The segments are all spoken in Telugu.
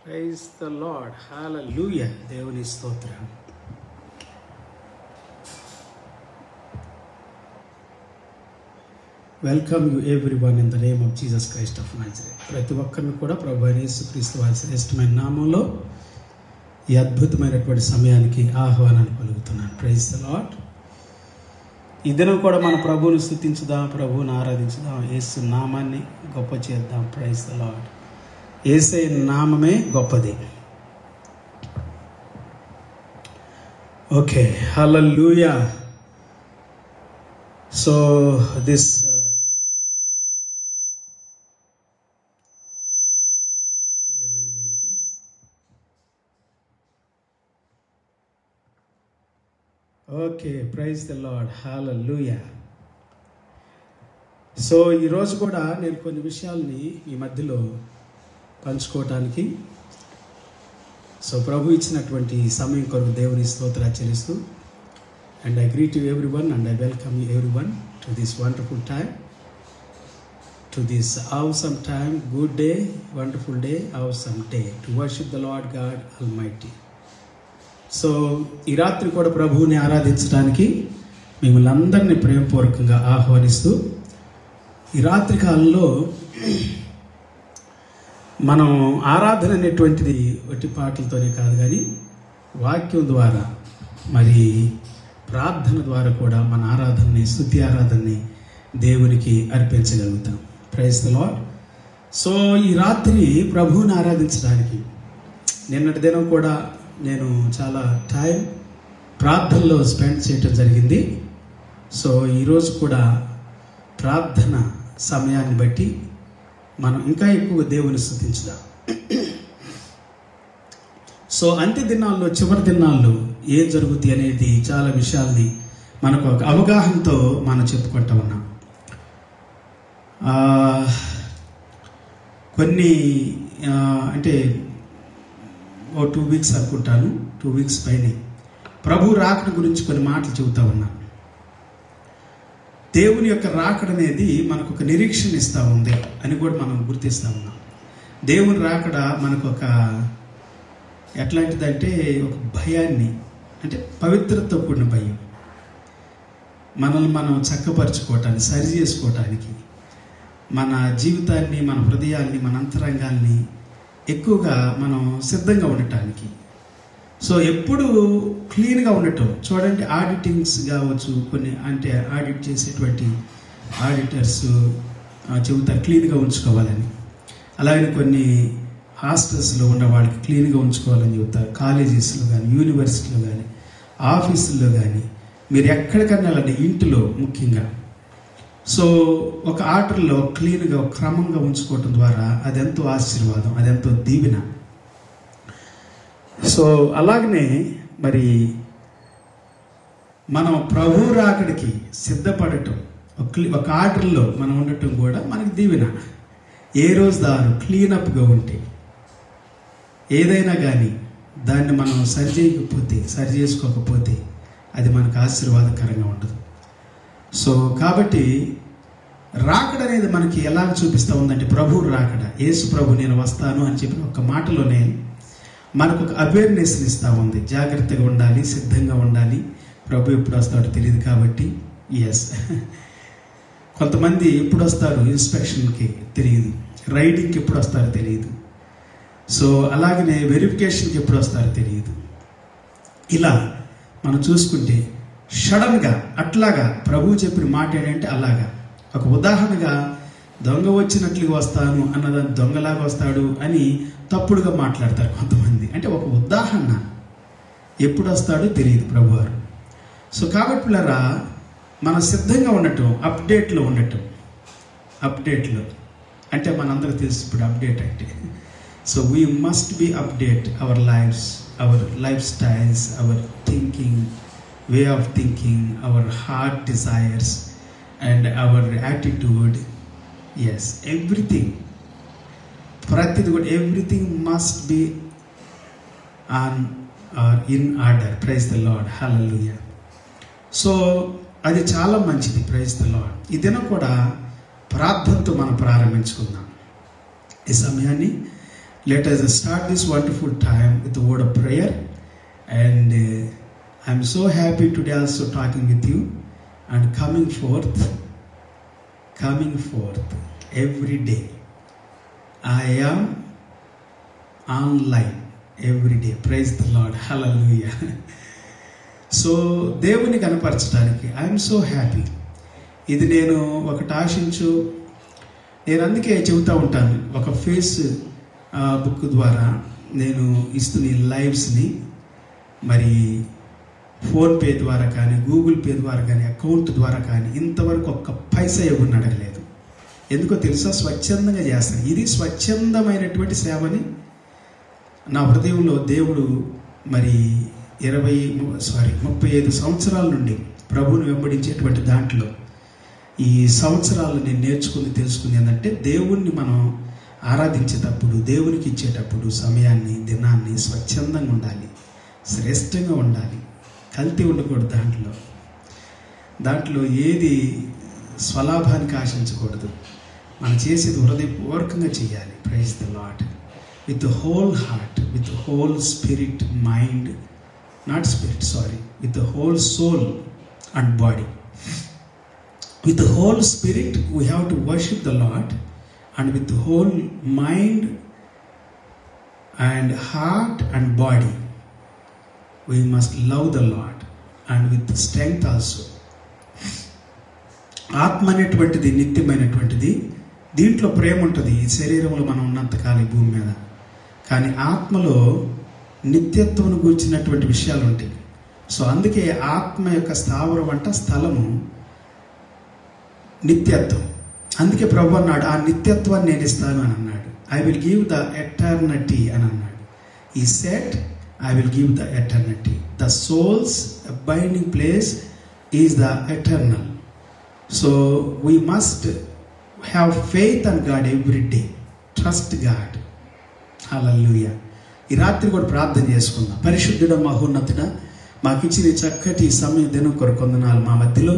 ప్రైజ్ ద లార్డ్, హల్లెలూయా. దేవుని స్తోత్రం. Welcome you everyone in the name of Jesus Christ of Nazareth. ప్రతి ఒక్కరిని కూడా ప్రభు అయిన యేసుక్రీస్తు వారి శ్రేష్టమైన నామంలో ఈ అద్భుతమైనటువంటి సమయానికి ఆహ్వానాన్ని పలుకుతున్నాను. Praise the lord. ఈ దినం కూడా మన ప్రభువుని స్తుతించుదాం, ప్రభువుని ఆరాధించుదాం, యేసు నామాన్ని గొప్ప చేద్దాం. Praise the lord. యేసే నామమే గొప్పది. Okay, hallelujah. So this okay, praise the lord, hallelujah. So ఈరోజు కూడా నేను కొన్ని విషయాల్ని ఈ మధ్యలో పంచుకోవటానికి ప్రభు ఇచ్చినటువంటి సమయం కొరకు దేవుని స్తోత్రాలు చెల్లిస్తూ, and I greet you everyone and I welcome you everyone to this wonderful time, to this awesome time, good day, wonderful day, awesome day to worship the Lord God Almighty. So ఈ రాత్రి కూడా ప్రభువుని ఆరాధించడానికి మిమ్మల్ని అందరినీ ప్రేమపూర్వకంగా ఆహ్వానిస్తూ, ఈ రాత్రి కాలంలో మనం ఆరాధన అనేటువంటిది ఒట్టి పాటలతోనే కాదు, కానీ వాక్యం ద్వారా మరి ప్రార్థన ద్వారా కూడా మన ఆరాధనని, స్తుతి ఆరాధనని దేవునికి అర్పించగలుగుతాం. Praise the Lord. సో ఈ రాత్రి ప్రభువుని ఆరాధించడానికి నిన్నటి దినం కూడా నేను చాలా టైం ప్రార్థనలో స్పెండ్ చేయటం జరిగింది. సో ఈరోజు కూడా ప్రార్థన సమయాన్ని బట్టి మనం ఇంకా ఎక్కువ దేవుని స్తుతించుదాం. సో అంత్య దినాల్లో, చివరి దినాల్లో ఏం జరుగుతుంది అనేది చాలా విషయాల్ని మనకు ఒక అవగాహనతో మనం చెప్పుకుంటా ఉన్నాం. కొన్ని అంటే 2 weeks అనుకుంటాను, 2 weeks పైనే ప్రభు రాకడ గురించి కొన్ని మాటలు చెబుతా ఉన్నాను. దేవుని యొక్క రాకడ అనేది మనకు ఒక నిరీక్షణ ఇస్తూ ఉంది అని కూడా మనం గుర్తిస్తూ ఉన్నాం. దేవుని రాకడ మనకు ఒక ఎట్లాంటిదంటే ఒక భయాన్ని, అంటే పవిత్రతతో కూడిన భయం, మనల్ని మనం చక్కపరచుకోవటానికి, సరి చేసుకోవటానికి, మన జీవితాన్ని, మన హృదయాన్ని, మన అంతరంగాల్ని ఎక్కువగా మనం సిద్ధంగా ఉండటానికి. సో ఎప్పుడు క్లీన్గా ఉండటం. చూడండి, ఆడిటింగ్స్ కావచ్చు, కొన్ని అంటే ఆడిట్ చేసేటువంటి ఆడిటర్స్ చెబుతారు క్లీన్గా ఉంచుకోవాలని. అలాగే కొన్ని హాస్టల్స్లో ఉన్న వాళ్ళకి క్లీన్గా ఉంచుకోవాలని చెబుతారు. కాలేజెస్లో కానీ, యూనివర్సిటీలో కానీ, ఆఫీసుల్లో కానీ, మీరు ఎక్కడికన్నా వెళ్ళండి, ఇంటిలో ముఖ్యంగా. సో ఒక ఆర్డర్లో క్లీన్గా, క్రమంగా ఉంచుకోవటం ద్వారా అదెంతో ఆశీర్వాదం, అదెంతో దీవెన. సో అలాగనే మరి మనం ప్రభు రాకడికి సిద్ధపడటం, ఒక ఆర్డర్లో మనం ఉండటం కూడా మనకి దీవెన. ఏ రోజు దారు క్లీనప్గా ఉంటే, ఏదైనా కానీ దాన్ని మనం సరి చేసుకోకపోతే అది మనకు ఆశీర్వాదకరంగా ఉండదు. సో కాబట్టి రాకడ అనేది మనకి ఎలా చూపిస్తూ ఉందంటే, ప్రభు రాకడ, యేసు ప్రభు నేను వస్తాను అని చెప్పిన ఒక మాటలోనే మనకు ఒక అవేర్నెస్ని ఇస్తూ ఉంది. జాగ్రత్తగా ఉండాలి, సిద్ధంగా ఉండాలి. ప్రభు ఎప్పుడు వస్తాడో తెలియదు కాబట్టి. ఎస్, కొంతమంది ఎప్పుడు వస్తారు ఇన్స్పెక్షన్కి తెలియదు, రైడింగ్కి ఎప్పుడు వస్తారో తెలియదు, సో అలాగనే వెరిఫికేషన్కి ఎప్పుడు వస్తారో తెలియదు. ఇలా మనం చూసుకుంటే సడన్గా అట్లాగా ప్రభు చెప్పిన మాట ఏంటంటే అలాగా. ఒక ఉదాహరణగా దొంగ వచ్చినట్లుగా వస్తాను అన్నదాన్ని దొంగలాగా వస్తాడు అని తప్పుడుగా మాట్లాడతారు కొంతమంది. అంటే ఒక ఉదాహరణ, ఎప్పుడు వస్తాడో తెలియదు ప్రభువారు. సో కాబట్టి పిల్లరా, మనం సిద్ధంగా ఉండటం, అప్డేట్లో ఉండటం. అప్డేట్లో అంటే మనందరికీ తెలుసు ఇప్పుడు అప్డేట్ అంటే. So we must be update our lives, our life styles, our thinking, way of thinking, our heart desires and our attitude. Yes, everything, ప్రతిది కూడా everything must be on or in order. Praise the lord, hallelujah. So అది చాలా మంచిది. Praise the lord. ఈ దినం కూడా ప్రార్థనతో మనం ప్రారంభించుకుందాం. ఈ సమయాన్ని let us start this wonderful time with the word of prayer. And I'm so happy today also talking with you and coming forth every day. I am online every day. Praise the Lord. Hallelujah. So దేవుని కనపరచడానికి ఐఎమ్ సో హ్యాపీ. ఇది నేను ఒకటి ఆశించు, నేను అందుకే చెబుతూ ఉంటాను, ఒక ఫేస్ బుక్ ద్వారా నేను ఇస్తున్న ఈ లైవ్స్ని మరి ఫోన్పే ద్వారా కానీ, గూగుల్ పే ద్వారా కానీ, అకౌంట్ ద్వారా కానీ ఇంతవరకు ఒక్క పైసా ఎవరిని అడగలేదు. ఎందుకో తెలుసా? స్వచ్ఛందంగా చేస్తాను. ఇది స్వచ్ఛందమైనటువంటి సేవని నా హృదయంలో దేవుడు మరి 35 సంవత్సరాల నుండి ప్రభువుని వెంబడించేటువంటి దాంట్లో ఈ సంవత్సరాలు నేను నేర్చుకుని తెలుసుకుంది ఏంటంటే, దేవుణ్ణి మనం ఆరాధించేటప్పుడు, దేవునికి ఇచ్చేటప్పుడు సమయాన్ని, దినాన్ని స్వచ్ఛందంగా ఉండాలి, శ్రేష్టంగా ఉండాలి, కల్తీ ఉండకూడదు. దాంట్లో ఏది స్వలాభానికి ఆశించకూడదు. మనం చేసేది హృదయపూర్వకంగా చేయాలి. Praise the lord. With the whole heart, with the whole spirit, mind, not spirit, sorry, with the whole soul and body. With the whole spirit we have to worship the Lord, and with the whole mind and heart and body we must love the Lord, and with the strength also. ఆత్మ అనేటువంటిది నిత్యమైనటువంటిది. దీంట్లో ప్రేమ ఉంటుంది. ఈ శరీరంలో మనం ఉన్నంతకాలం ఈ భూమి మీద, కానీ ఆత్మలో నిత్యత్వం గురించినటువంటి విషయాలు ఉంటాయి. సో అందుకే ఆత్మ యొక్క స్థావరం అంట స్థలము నిత్యత్వం. అందుకే ప్రభు అన్నాడు, ఆ నిత్యత్వాన్ని నేను ఇస్తాను అని అన్నాడు. I will give the eternity అని అన్నాడు. ఈ సెట్ I will give the eternity. The souls abiding place is the eternal. So we must have faith on God every day. Trust God. Hallelujah. ఈ రాత్రి కూడా ప్రార్థన చేసుకుందాం. పరిశుద్ధుడ, మహోన్నతుడ, మాకు ఇచ్చిన చక్కటి సమయం దినం కొరకు వందనాలు. మా మధ్యలో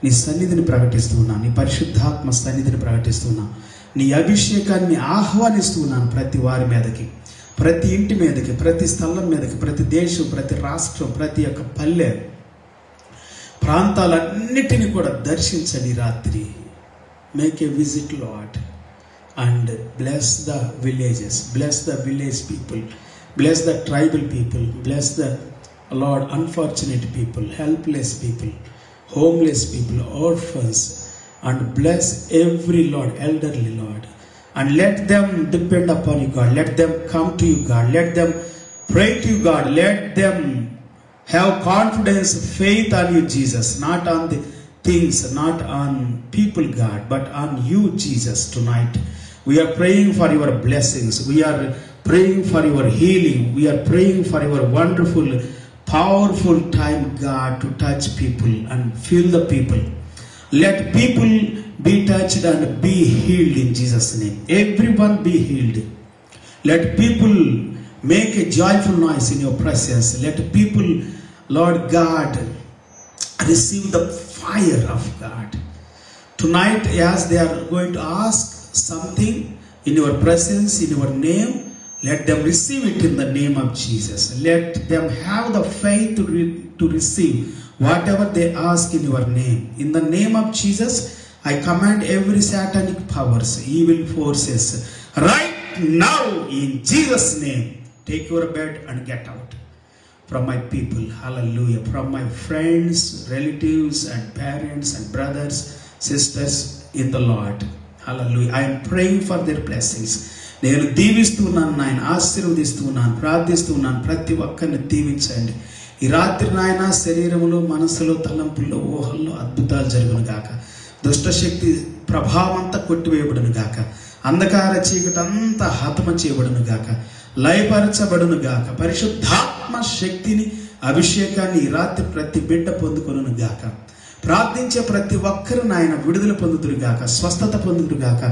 నీ సన్నిధిని ప్రకటిస్తున్నాను, నీ పరిశుద్ధాత్మ సన్నిధిని ప్రకటిస్తున్నాను, నీ అభిషేకాన్ని ఆహ్వానిస్తున్నాను ప్రతి వారి మీదకి, ప్రతి ఇంటి మీదకి, ప్రతి స్థలం మీదకి, ప్రతి దేశం, ప్రతి రాష్ట్రం, ప్రతి ఒక్క పల్లె ప్రాంతాలన్నిటినీ కూడా దర్శించండి రాత్రి. Make a visit lord and bless the villages, bless the village people, bless the tribal people, bless the Lord unfortunate people, helpless people, homeless people, orphans, and bless every Lord, elderly Lord, and let them depend upon you God, let them come to you God, let them pray to you God, let them have confidence, faith on you Jesus, not on the things, not on people God, but on you Jesus. Tonight we are praying for your blessings, we are praying for your healing, we are praying for your wonderful powerful time God to touch people and fill the people. Let people be touched and be healed in Jesus name. Everyone be healed. Let people make a joyful noise in your presence. Let people, Lord God, receive the fire of God. Tonight as they are going to ask something in your presence, in your name, let them receive it in the name of Jesus. Let them have the faith to receive whatever they ask in your name. In the name of Jesus, I command every satanic powers, evil forces, right now in Jesus' name, take your bed and get out from my people. Hallelujah. From my friends, relatives and parents and brothers, sisters in the Lord. Hallelujah. I am praying for their blessings. నేను దీవిస్తున్నాను నాయన, ఆశీర్వదిస్తున్నాను, ప్రార్థిస్తున్నాను. ప్రతి ఒక్కరిని దీవించండి. ఈ రాత్రి నాయన శరీరంలో, మనసులో, తలంపుల్లో, ఊహల్లో అద్భుతాలు జరుగును గాక. దుష్టశక్తి ప్రభావం అంతా కొట్టివేయబడును గాక. అంధకార చీకటి అంతా హతమ చేయబడును గాక, లయపరచబడును గాక. పరిశుద్ధాత్మ శక్తిని, అభిషేకాన్ని ఈ రాత్రి ప్రతి బిడ్డ పొందుకొనును గాక. ప్రార్థించే ప్రతి ఒక్కరు నాయన విడుదల పొందుదురు గాక, స్వస్థత పొందుదురు గాక,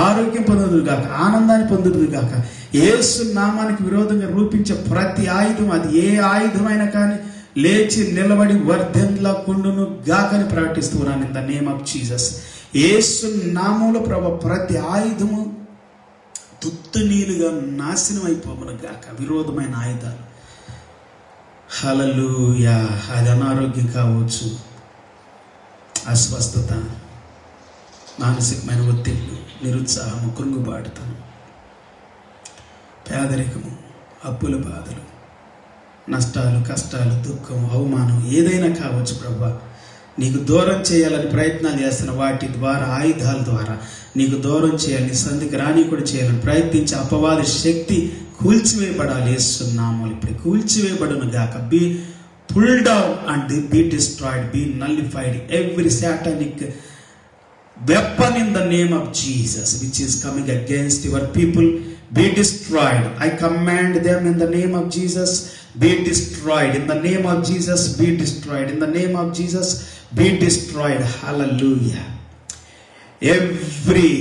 ఆరోగ్యం పొందుదురు గాక, ఆనందాన్ని పొందుదురు గాక. యేసు నామానికి విరోధంగా రూపించే ప్రతి ఆయుధం, అది ఏ ఆయుధమైనా కానీ లేచి నిలబడి వర్ధంలాకుండును గాకని ప్రకటిస్తున్నాను in the name of Jesus. యేసు నామములో ప్రభు ప్రతి ఆయుధము తుత్తునీలుగా నాశనం అయిపోమను గాక విరోధమైన ఆయుధాలు. హల్లెలూయా. అది అనారోగ్యం కావచ్చు, అస్వస్థత, మానసికమైన ఒత్తిళ్ళు, నిరుత్సాహము, కృంగుబాటుతనం, పేదరికము, అప్పుల బాధలు, నష్టాలు, కష్టాలు, దుఃఖం, అవమానం ఏదైనా కావచ్చు ప్రభువా. నీకు దూరం చేయాలని ప్రయత్నాలు చేస్తున్న వాటి ద్వారా, ఆయుధాల ద్వారా నీకు దూరం చేయాలి, సంధికి రాని కూడా చేయాలని ప్రయత్నించి అపవాది శక్తి కూల్చివేయబడాలి. యేసునామములో ఇప్పుడు కూల్చివేయబడును గాక. Be pulled down and be destroyed, be nullified every satanic weapon in the name of Jesus which is coming against your people. Be destroyed. I command them in the name of Jesus. Be destroyed in the name of Jesus. Be destroyed in the name of Jesus. Be destroyed. Hallelujah. Every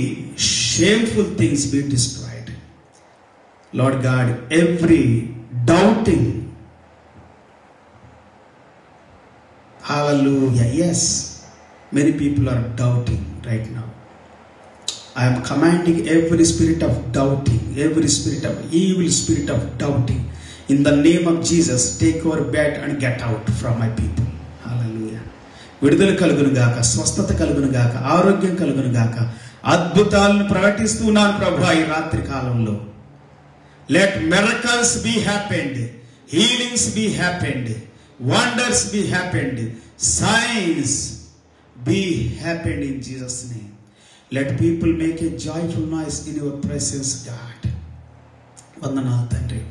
shameful things be destroyed, Lord God. Every doubting, hallelujah. Yes, many people are doubting right now. I am commanding every spirit of doubting, every spirit of evil spirit of doubting, in the name of Jesus, take your bed and get out from my people. Hallelujah. విడుదల కలుగును గాక, స్వస్థత కలుగును గాక, ఆరోగ్యం కలుగును గాక. అద్భుతాలను ప్రకటిస్తున్నాను ప్రభువా ఈ రాత్రి కాలంలో. Let miracles be happened, healings be happened, wonders be happened, signs be happened in Jesus' name. Let people make a joyful noise in your presence, God. వందనాలు తండ్రి.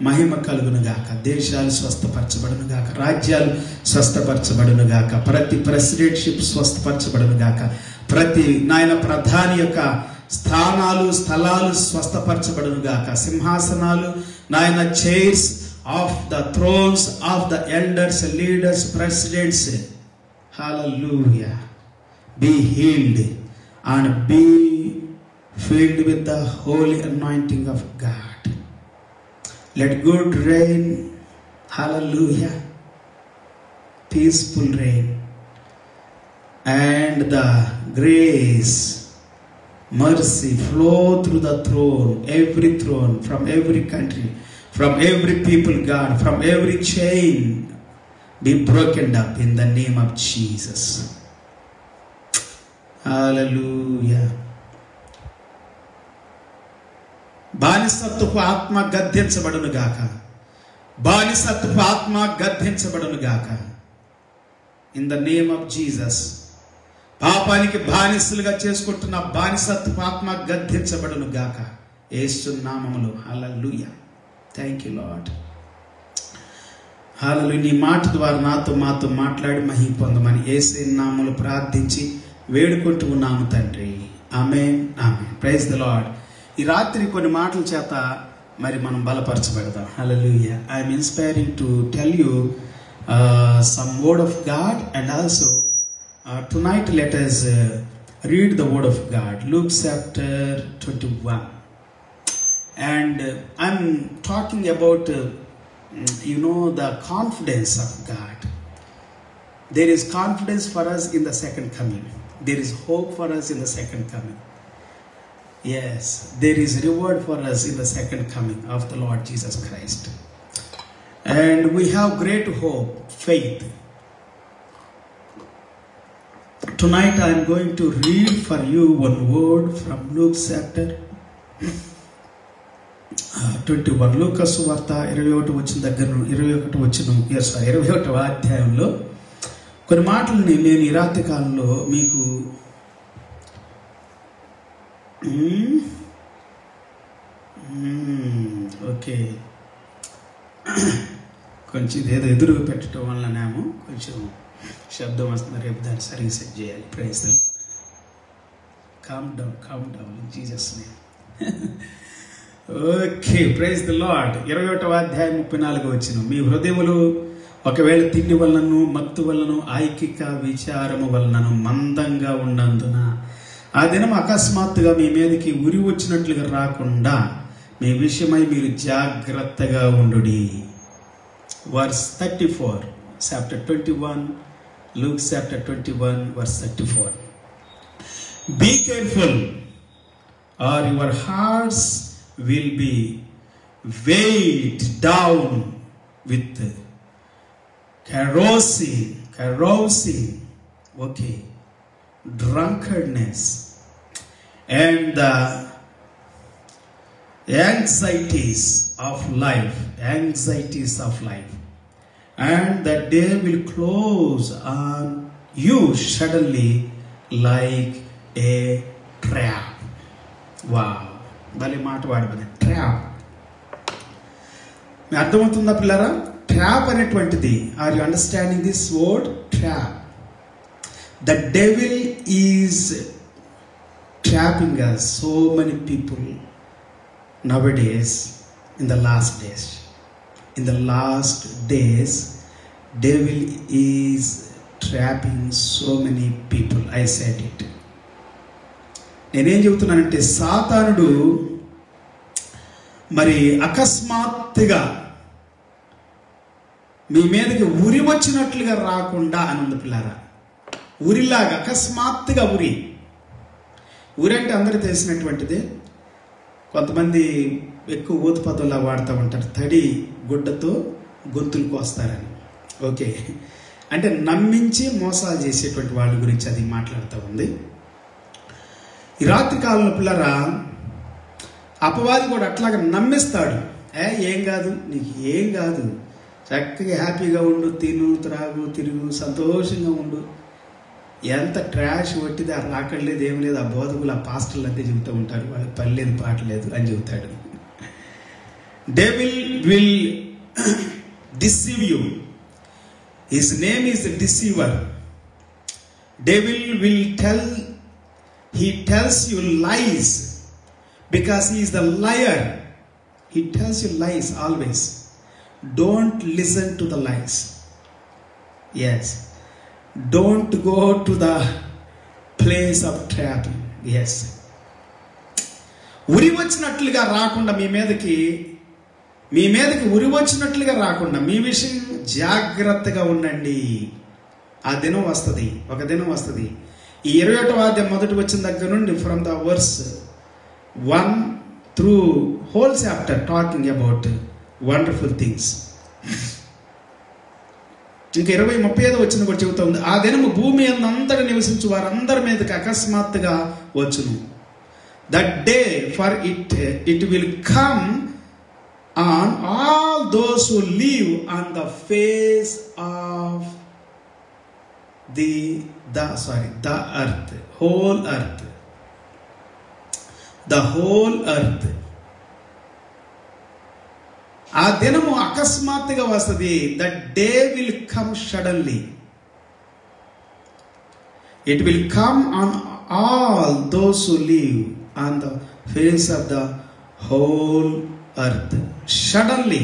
మహిమ కలుగును గాక. దేశాలు స్వస్థపరచబడును గాక, రాజ్యాలు స్వస్థపరచబడును గాక, ప్రతి ప్రెసిడెంట్షిప్ స్వస్థపరచబడును గాక, ప్రతి నాయన ప్రధాని యొక్క స్థలాలు స్వస్థపరచబడును గాక, సింహాసనాలు నాయన chairs of the thrones of the elders, leaders, presidents, hallelujah, be healed and be filled with the holy anointing of God. Let good rain, hallelujah, peaceful rain, and the grace, mercy flow through the throne, from every country, from every people, God, from every chain be broken up in the name of Jesus. Hallelujah. బానిసత్వపు ఆత్మ గద్దించబడును గాక, బానిసత్వపు ఆత్మ గద్దించబడును గాక in the name of Jesus. పాపానికి బానిసలుగా చేసుకుంటున్న బానిసత్వపు ఆత్మ గద్దించబడును గాక యేసు నామములో. Hallelujah. Thank you Lord. Hallelujah. నీ మాట ద్వారా మాతో మాట్లాడి మహిమ పొందమని యేసు నామములో ప్రార్థించి వేడుకుంటూ ఉన్నాము తండ్రి. ఆమేన్, ఆమేన్. Praise the lord. ఈ రాత్రి కొన్ని మాటల చేత మరి మనం బలపరచబడదాం. Hallelujah. I'm inspiring to tell you some word of God and also tonight let us read the word of God, Luke chapter 21, and I'm talking about the confidence of God. There is confidence for us in the second coming. There is hope for us in the second coming. Yes, there is reward for us in the second coming of the Lord Jesus Christ. And we have great hope, faith. Tonight I am going to read for you one word from Luke chapter 21. లూకాసు వార్త 21వ అధ్యాయంలో కొన్ని మాటలని నేను ఈ రాత్రి కాలంలో మీకు ఓకే కొంచెం ఏదో ఎదురు పెట్టడం వల్లనేమో కొంచెం శబ్దం వస్తుంది. రేపు దాన్ని సరిగ్గా సెట్ చేయాలి. Praise the lord. Calm down in Jesus name. Okay, praise the lord. 21వ అధ్యాయం 34వ వచనం. మీ హృదయములు ఒకవేళ తిండి వలనను మత్తు వలనను ఐకిక విచారము వలనను మందంగా ఉన్నందున ఆ దినం అకస్మాత్తుగా మీ మీదకి ఉరి వచ్చినట్లుగా రాకుండా మీ విషయమై మీరు జాగ్రత్తగా ఉండుడి. Verse 34, chapter 21, Luke chapter 21, verse 34. Be careful, or your hearts will be weighed down with carousing, okay, drunkenness, and the anxieties of life, and that day will close on you suddenly like a trap. Wow, భలే మాట వాడబడింది, ట్రాప్. మీ అర్థమవుతుందా పిల్లరా? ట్రాప్ అనేటువంటిది, are you understanding this word trap? The devil is trapping us, so many people nowadays. In the last days, devil is trapping so many people. I said it. నేనేం చెబుతున్నానంటే, సాతానుడు మరి అకస్మాత్తుగా మీ మీదకి ఉరి వచ్చినట్లుగా రాకుండా అని ఉంది పిల్లారా. ఉరిలాగా అకస్మాత్తుగా ఉరి అంటే అందరూ తెలిసినటువంటిదే. కొంతమంది ఎక్కువ ఊత పదంలా వాడుతూ ఉంటారు, తడి గుడ్డతో గొంతులు కోస్తారని. ఓకే, అంటే నమ్మించి మోసాలు చేసేటువంటి వాళ్ళ గురించి అది మాట్లాడుతూ ఉంది. ఈ రాత్రి కాలంలో పిల్లరా, అపవాది కూడా అట్లాగా నమ్మిస్తాడు. ఏం కాదు, నీకు ఏం కాదు, చక్కగా హ్యాపీగా ఉండు, తిను త్రాగు తిరుగు సంతోషంగా ఉండు. ఎంత ట్రాష్ కొట్టిది ఆ రాకడలేదు, ఏం లేదు. ఆ బోధకులు, ఆ పాస్టర్లు అంతే చెబుతూ ఉంటారు, వాళ్ళకి పని లేదు పాట లేదు అని చెబుతాడు. Devil will deceive you. His name is deceiver. Devil will he tells you lies because he is the liar. He tells you lies always. Don't listen to the lies. Yes, don't go to the place of trapping. Yes, ఉరి వచ్చినట్లుగా రాకుండా మీ మీదకి ఉరి వచ్చినట్లుగా రాకుండా మీ విషయం జాగ్రత్తగా ఉండండి. ఆ దినం వస్తుంది, ఒక దినం వస్తుంది. ఈ 21వ అధ్యాయం మొదటి వచ్చిన దగ్గర నుండి from the verse 1 through whole chapter talking about wonderful things. ఇంకా 20-35 వచ్చిన కూడా చెబుతా ఉంది, ఆ దినము భూమి అంతటా నివసించు వారందరి మీదకి అకస్మాత్తుగా వచ్చును. That day for it will come on all those who live on the face of the earth, whole earth, the whole earth. ఆ దినము అకస్మాత్తుగా వస్తుంది. That day will come suddenly. It will come on all those who live on the face of the whole earth. Suddenly,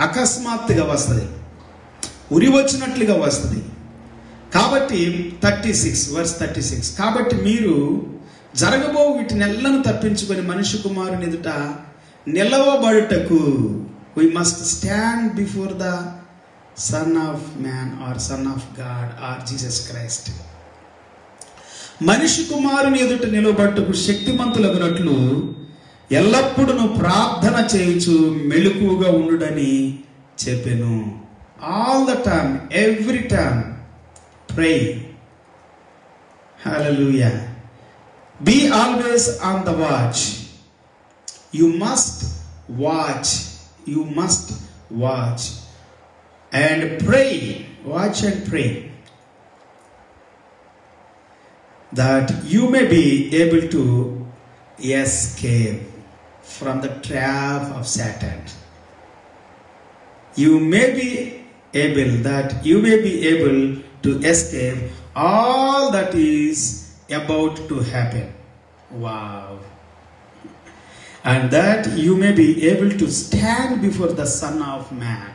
అకస్మాత్తుగా వస్తుంది, ఉరి వచ్చినట్లుగా వస్తుంది. కాబట్టి 36 కాబట్టి మీరు జరగబో వీటినెల్లను తప్పించుకొని మనుష్య కుమారుని ఎదుట నిలవబడుటకు we must stand before the Son of Man or Son of God or Jesus Christ. మనుష్య కుమారుని ఎదుట నిలవబడుటకు శక్తిమంతులగునట్లు ఎల్లప్పుడూ ప్రార్థన చేయుచు మెలకువగా ఉండుడని చెప్పెను. All the time, every time, pray. Hallelujah. Be always on the watch. You must watch. And pray. Watch and pray. That you may be able to escape from the trap of Satan. You may be able to escape all that is about to happen. Wow. And that you may be able to stand before the Son of Man.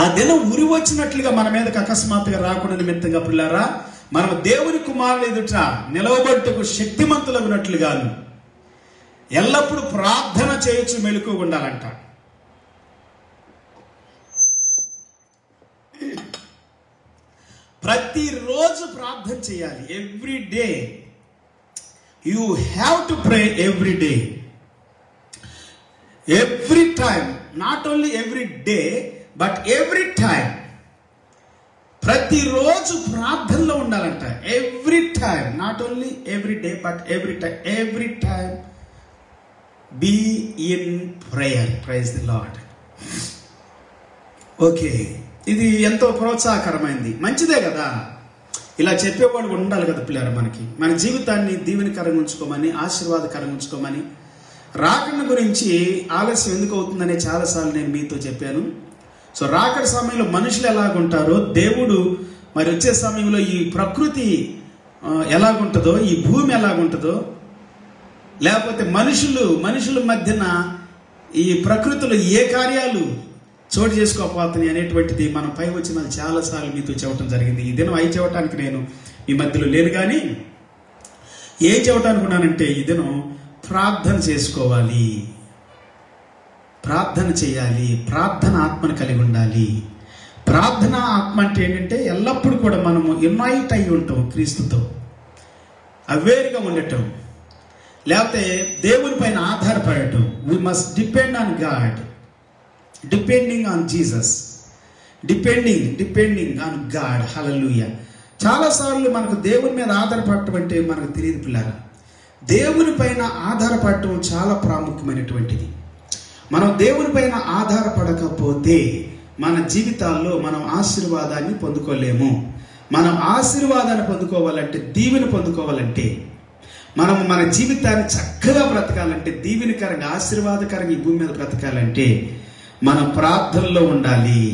ఆ దినం ఉరి వచ్చినట్లుగా మన మీదకి అకస్మాత్తుగా రాకుండా నిమిత్తంగా పిల్లారా, మనం దేవుని కుమారుని ఎదుట నిలవబట్టుకు శక్తిమంతులగినట్లుగాను ఎల్లప్పుడూ ప్రార్థన చేయొచ్చు, మెలకువగా ఉండాలంట. ప్రతిరోజు ప్రార్థన చేయాలి. Every day you have to pray every day, every time. Not only every day but every time. ప్రతిరోజు ప్రార్థనలో ఉండాలంట. Every time, not only every day but every time. Every time be in prayer. Praise the lord. Okay, ఇది ఎంతో ప్రోత్సాహకరమైంది, మంచిదే కదా. ఇలా చెప్పేవాడు ఉండాలి కదా పిల్లలు. మనకి మన జీవితాన్ని దీవెనకరంగా ఉంచుకోమని, ఆశీర్వాదకరంగా ఉంచుకోమని. రాకడ గురించి ఆలస్యం ఎందుకు అవుతుందనే చాలాసార్లు నేను మీతో చెప్పాను. సో రాకడ సమయంలో మనుషులు ఎలాగుంటారో, దేవుడు మరి వచ్చే సమయంలో ఈ ప్రకృతి ఎలాగుంటుందో, ఈ భూమి ఎలాగుంటుందో, లేకపోతే మనుషుల మధ్యన ఈ ప్రకృతిలో ఏ కార్యాలు చోటు చేసుకోకపోతున్నాయి అనేటువంటిది మనం పై వచ్చిన చాలాసార్లు మీతో చెప్పడం జరిగింది. ఈ దినం అవి చెప్పడానికి నేను మీ మధ్యలో లేను. కానీ ఏం చెప్పడానికి ఉన్నానంటే, ఈ దినం ప్రార్థన చేసుకోవాలి, ప్రార్థన చేయాలి, ప్రార్థన ఆత్మను కలిగి ఉండాలి. ప్రార్థన ఆత్మ అంటే ఏంటంటే ఎల్లప్పుడూ కూడా మనము యునైట్ అయి ఉంటాం క్రీస్తుతో, అవేర్గా ఉండటం, లేకపోతే దేవుని పైన ఆధారపడటం. We must depend on God, depending on Jesus, depending on God. Hallelujah. చాలాసార్లు మనకు దేవుని మీద ఆధారపడటం అంటే మనకు తెలియదు పిల్లలు. దేవుని పైన ఆధారపడటం చాలా ప్రాముఖ్యమైనటువంటిది. మనం దేవుని పైన ఆధారపడకపోతే మన జీవితాల్లో మనం ఆశీర్వాదాన్ని పొందుకోలేము. మనం ఆశీర్వాదాన్ని పొందుకోవాలంటే, దీవెన పొందుకోవాలంటే, మనం మన జీవితాన్ని చక్కగా బ్రతకాలంటే, దీవెనకరంగా ఆశీర్వాదకరంగా ఈ భూమి మీద బ్రతకాలంటే మనం ప్రార్థనలో ఉండాలి.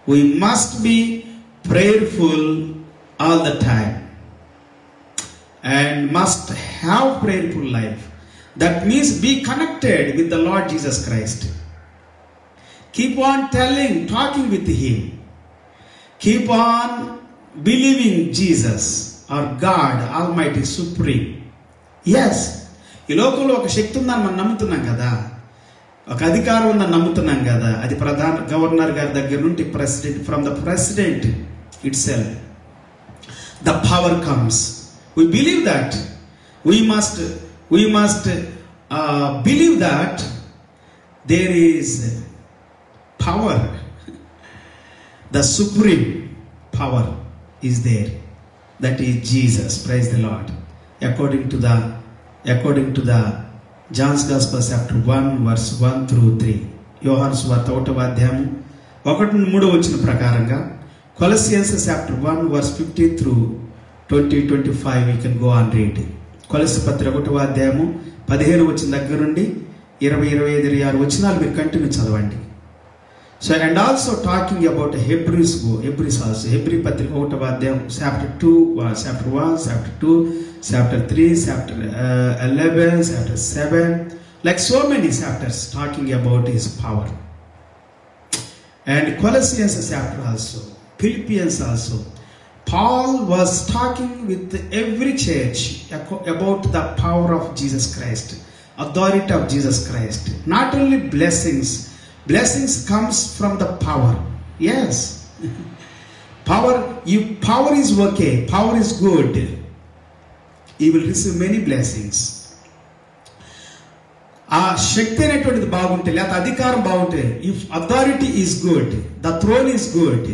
We must be prayerful all the time and must have prayerful life. That means be connected with the Lord Jesus Christ. Keep on talking with Him. Keep on believing Jesus or God Almighty Supreme. Yes, ఈ లోకంలో ఒక శక్తి ఉందని మనం నమ్ముతున్నాం కదా, ఒక అధికారం ఉందని నమ్ముతున్నాం కదా. అది ప్రధాన గవర్నర్ గారి దగ్గర నుండి president, from the president it self the power comes. We believe that. We must believe that there is power. The supreme power is there. That is Jesus. Praise the Lord. According to the John's Gospel chapter 1 verse 1 through 3. యోహాను సువార్త 1వ అధ్యాయం 1-3 వచ్చిన ప్రకారంగా, Colossians chapter 1 verse 15 through 20-25 we can go and read. కొలస్సీ పత్రిక 1వ అధ్యాయము 15 వచ్చిన దగ్గర నుండి 20-25-26 వచనాలు మీరు కంటిన్యూ చదవండి. So and also talking about Hebrews also. హెబ్రీ పత్రిక 1వ అధ్యాయం chapter 1, chapter 2, chapter 3, chapter 11, chapter 7, like so many chapters talking about His power. And Colossians chapter also, Philippians also, Paul was talking with every church about the power of Jesus Christ, authority of Jesus Christ. Not only blessings comes from the power. Yes. Power is okay, power is good. You will receive many blessings. ఆ శక్తి అనేటువంటిది బాగుంటే, లేకపోతే అధికారం బాగుంటే, if authority is good, the throne is good,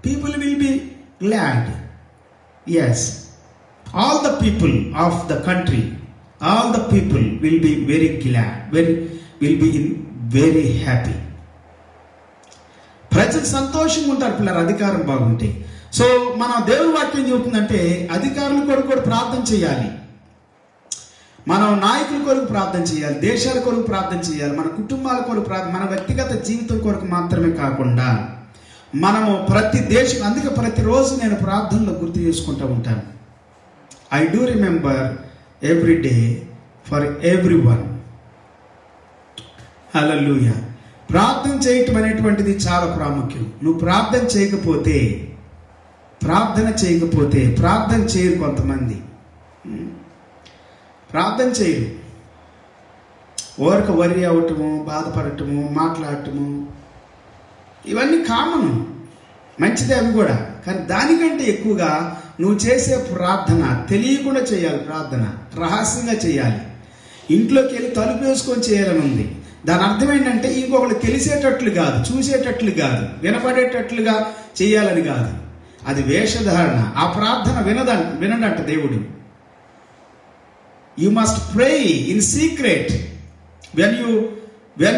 people will be glad. Yes, all the people of the country, all the people will be very glad, will be very happy. ప్రజలు సంతోషంగా ఉంటారు పిల్లలు అధికారం బాగుంటే. సో మన దేవుని వాక్యం చెబుతుందంటే అధికారుల కొరకు కూడా ప్రార్థన చేయాలి, మనం నాయకుల కొరకు ప్రార్థన చేయాలి, దేశాల కొరకు ప్రార్థన చేయాలి, మన కుటుంబాల కొరకు ప్రార్థన, మన వ్యక్తిగత జీవితం కొరకు మాత్రమే కాకుండా మనము అందుకే ప్రతిరోజు నేను ప్రార్థనలో గుర్తు చేసుకుంటూ ఉంటాను. I do remember every day for every one. Hallelujah. ప్రార్థన చేయటం అనేటువంటిది చాలా ప్రాముఖ్యం. నువ్వు ప్రార్థన చేయకపోతే ప్రార్థన చేయరు కొంతమంది, ప్రార్థన చేయరు. ఓరక వరి అవటము, బాధపడటము, మాట్లాడటము, ఇవన్నీ కామన్, మంచిదే అవి కూడా. కానీ దానికంటే ఎక్కువగా నువ్వు చేసే ప్రార్థన తెలియకుండా చేయాలి. ప్రార్థన రహస్యంగా చేయాలి. ఇంట్లోకి వెళ్ళి తలుపు వేసుకొని చేయాలని ఉంది. దాని అర్థం ఏంటంటే ఇంకొకళ్ళు తెలిసేటట్లు కాదు, చూసేటట్లు కాదు, వినపడేటట్లుగా చేయాలని కాదు. అది వేషధారణ. ఆ ప్రార్థన వినడంట దేవుడు. You must pray in secret. when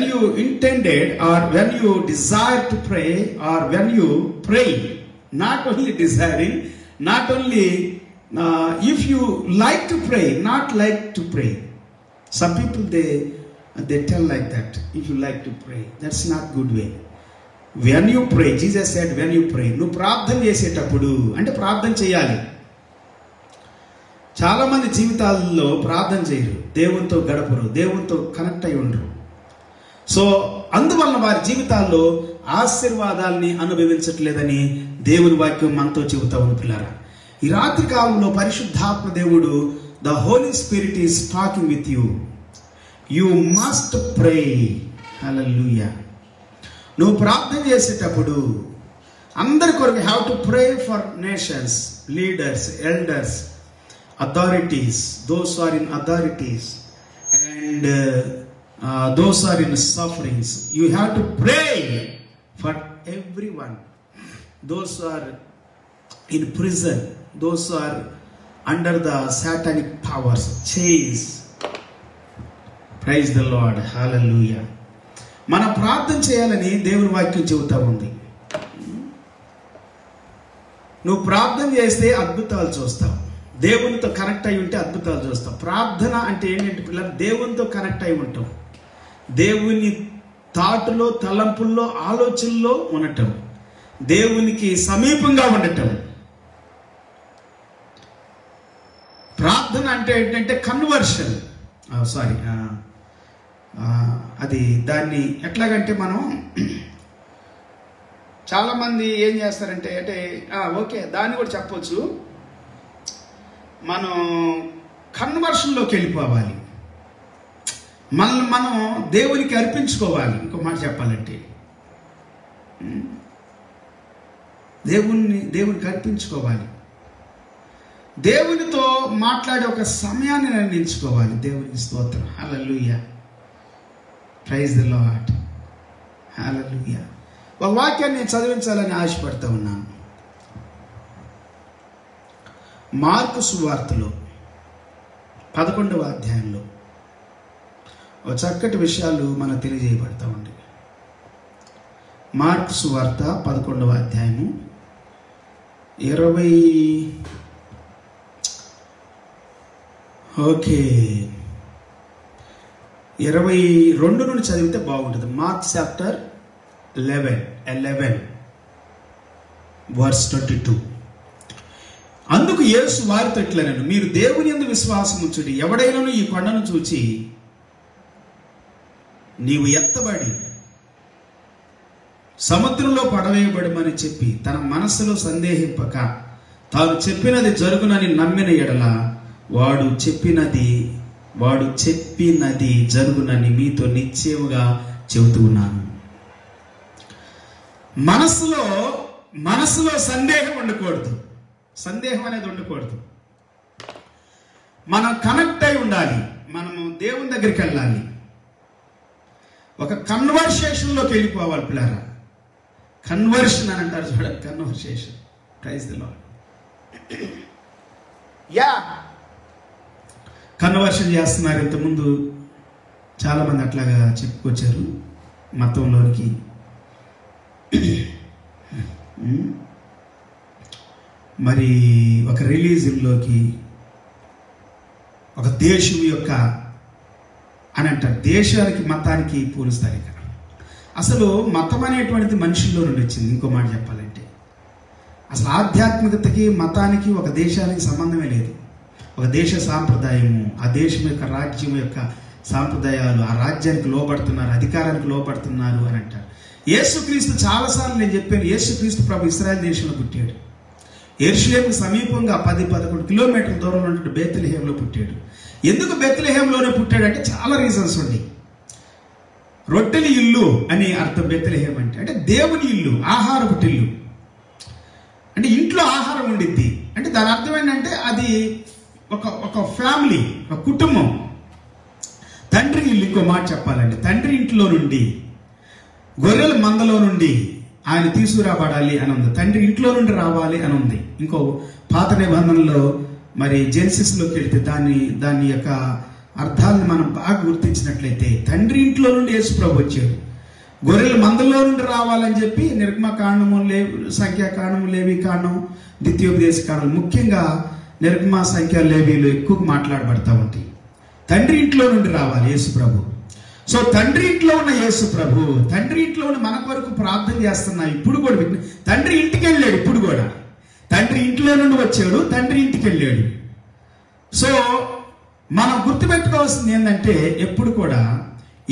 you intended or when you desire to pray or when you pray, not only desiring, not only if you like to pray, not like to pray. Some people they tell like that, if you like to pray, that's not good way. When you pray, Jesus said when you pray, నువ్వు ప్రార్థన చేసేటప్పుడు అంటే ప్రార్థన చేయాలి. చాలా మంది జీవితాల్లో ప్రార్థన చేయరు, దేవునితో గడపరు, దేవునితో కనెక్ట్ అయి ఉండరు. సో అందువలన వారి జీవితాల్లో ఆశీర్వాదాలని అనుభవించట్లేదని దేవుని వాక్యం మనతో చెబుతా ఉంది పిల్లరా. ఈ రాత్రి కాలంలో పరిశుద్ధాత్మ దేవుడు, the Holy Spirit is talking with you. You must pray. Hallelujah. నువ్వు ప్రార్థన చేసేటప్పుడు అందరి కొరకు have to pray for nations, leaders, elders, authorities, those who are in authorities, and those who are in sufferings. You have to pray for everyone. Those who are in prison, those who are under the satanic powers, chains. Praise the Lord. Hallelujah. మన ప్రార్థన చేయాలని దేవుని వాక్యం చెబుతా ఉంది. నువ్వు ప్రార్థన చేస్తే అద్భుతాలు చూస్తావు. దేవునితో కనెక్ట్ అయి ఉంటే అద్భుతాలు చూస్తాం. ప్రార్థన అంటే ఏంటంటే పిల్లలు, దేవునితో కనెక్ట్ అయి ఉంటాం. దేవుని తాటులో, తలంపుల్లో, ఆలోచనలో ఉండటం, దేవునికి సమీపంగా ఉండటం. ప్రార్థన అంటే ఏంటంటే కన్వర్షన్. సారీ, అది దాన్ని ఎట్లాగంటే మనం చాలామంది ఏం చేస్తారంటే అంటే ఓకే దాన్ని కూడా చెప్పొచ్చు. మనం కన్వర్షన్లోకి వెళ్ళిపోవాలి. మనల్ని మనం దేవునికి అర్పించుకోవాలి. ఇంకో మాట చెప్పాలంటే దేవునికి అర్పించుకోవాలి. దేవునితో మాట్లాడే ఒక సమయాన్ని నిర్ణయించుకోవాలి. దేవునికి స్తోత్రం. Hallelujah. Praise the lord. Hallelujah. ఒక వాక్యాన్ని నేను చదివించాలని ఆశపడతా ఉన్నాను. మార్కు సువార్తలో 11వ అధ్యాయంలో ఒక చక్కటి విషయాలు మనకు తెలియజేయబడతా ఉంది. మార్కు సువార్త 11వ అధ్యాయము 22 నుండి చదివితే బాగుంటుంది. Mark chapter 11 verse 22. అందుకు యేసు వారితో ఇట్లనెను, మీరు దేవుని యందు విశ్వాసం ఉంచుడి. ఎవడైనను ఈ కొండను చూచి నీవు ఎత్తబడి సముద్రంలో పడవేయబడమని చెప్పి తన మనస్సులో సందేహింపక తాను చెప్పినది జరుగునని నమ్మిన ఎడల వాడు చెప్పినది జరుగునని మీతో నిశ్చయముగా చెబుతూ ఉన్నాను. మనసులో సందేహం ఉండకూడదు. సందేహం అనేది ఉండకూడదు. మనం కనెక్ట్ అయి ఉండాలి. మనము దేవుని దగ్గరికి వెళ్ళాలి. ఒక కన్వర్సేషన్లోకి వెళ్ళిపోవాలి పిల్లరా. కన్వర్షన్ అని అంటారు చూడండి, conversation. Praise the lord. Conversion చేస్తున్నారు. ఇంతకుముందు చాలామంది అట్లాగా చెప్పుకొచ్చారు మతంలోనికి. మరి ఒక రిలీజన్లోకి, ఒక దేశం యొక్క అని అంటారు. దేశానికి మతానికి పోలుస్తారు. ఇక్కడ అసలు మతం అనేటువంటిది మనుషుల్లో నుండి వచ్చింది. ఇంకో మాట చెప్పాలంటే అసలు ఆధ్యాత్మికతకి మతానికి ఒక దేశానికి సంబంధమే లేదు. ఒక దేశ సాంప్రదాయము, ఆ దేశం యొక్క రాజ్యం యొక్క సాంప్రదాయాలు, ఆ రాజ్యానికి లోబడుతున్నారు, అధికారానికి లోబడుతున్నారు అని అంటారు. యేసుక్రీస్తు చాలాసార్లు నేను చెప్పాను, యేసుక్రీస్తు ప్రభు ఇశ్రాయేల్ దేశంలో పుట్టాడు. యెరూషలేముకు సమీపంగా 10-11 కిలోమీటర్ల దూరంలో ఉంటే బేత్లెహేంలో పుట్టాడు. ఎందుకు బేత్లెహేంలోనే పుట్టాడంటే చాలా రీజన్స్ ఉంది. రొట్టెల ఇల్లు అని అర్థం బేత్లెహేం అంటే దేవుని ఇల్లు, ఆహారపు ఇల్లు. అంటే ఇంట్లో ఆహారం ఉండిద్ది అంటే దాని అర్థం ఏంటంటే అది ఒక ఫ్యామిలీ, ఒక కుటుంబం. తండ్రి ఇల్లు, ఇంకో మాట చెప్పాలంటే తండ్రి ఇంట్లో నుండి గొర్రెల మందలో నుండి ఆయన తీసుకురాబడాలి అని ఉంది. తండ్రి ఇంట్లో నుండి రావాలి అని ఉంది. ఇంకో పాత నిబంధనలో మరి జెనసిస్లోకి వెళితే దాని యొక్క అర్థాలను మనం బాగా గుర్తించినట్లయితే తండ్రి ఇంట్లో నుండి యేసుప్రభు వచ్చాడు. గొర్రెల మందలో నుండి రావాలని చెప్పి నిర్గమకాండము, సంఖ్యాకాండము, లేవీకాండం, ద్వితీయోపదేశ కాండం, ముఖ్యంగా నిర్గమ, సంఖ్య, లేవీలు ఎక్కువ మాట్లాడబడతా ఉంటాయి. తండ్రి ఇంట్లో నుండి రావాలి యేసుప్రభు. సో తండ్రి ఇంట్లో ఉన్న యేసుప్రభు తండ్రి ఇంట్లో ఉన్న మన కొరకు ప్రార్థన చేస్తున్నా. ఇప్పుడు కూడా తండ్రి ఇంటికి వెళ్ళాడు. ఇప్పుడు కూడా తండ్రి ఇంట్లో నుండి వచ్చాడు, తండ్రి ఇంటికి వెళ్ళాడు. సో మనం గుర్తుపెట్టుకోవాల్సింది ఏంటంటే ఎప్పుడు కూడా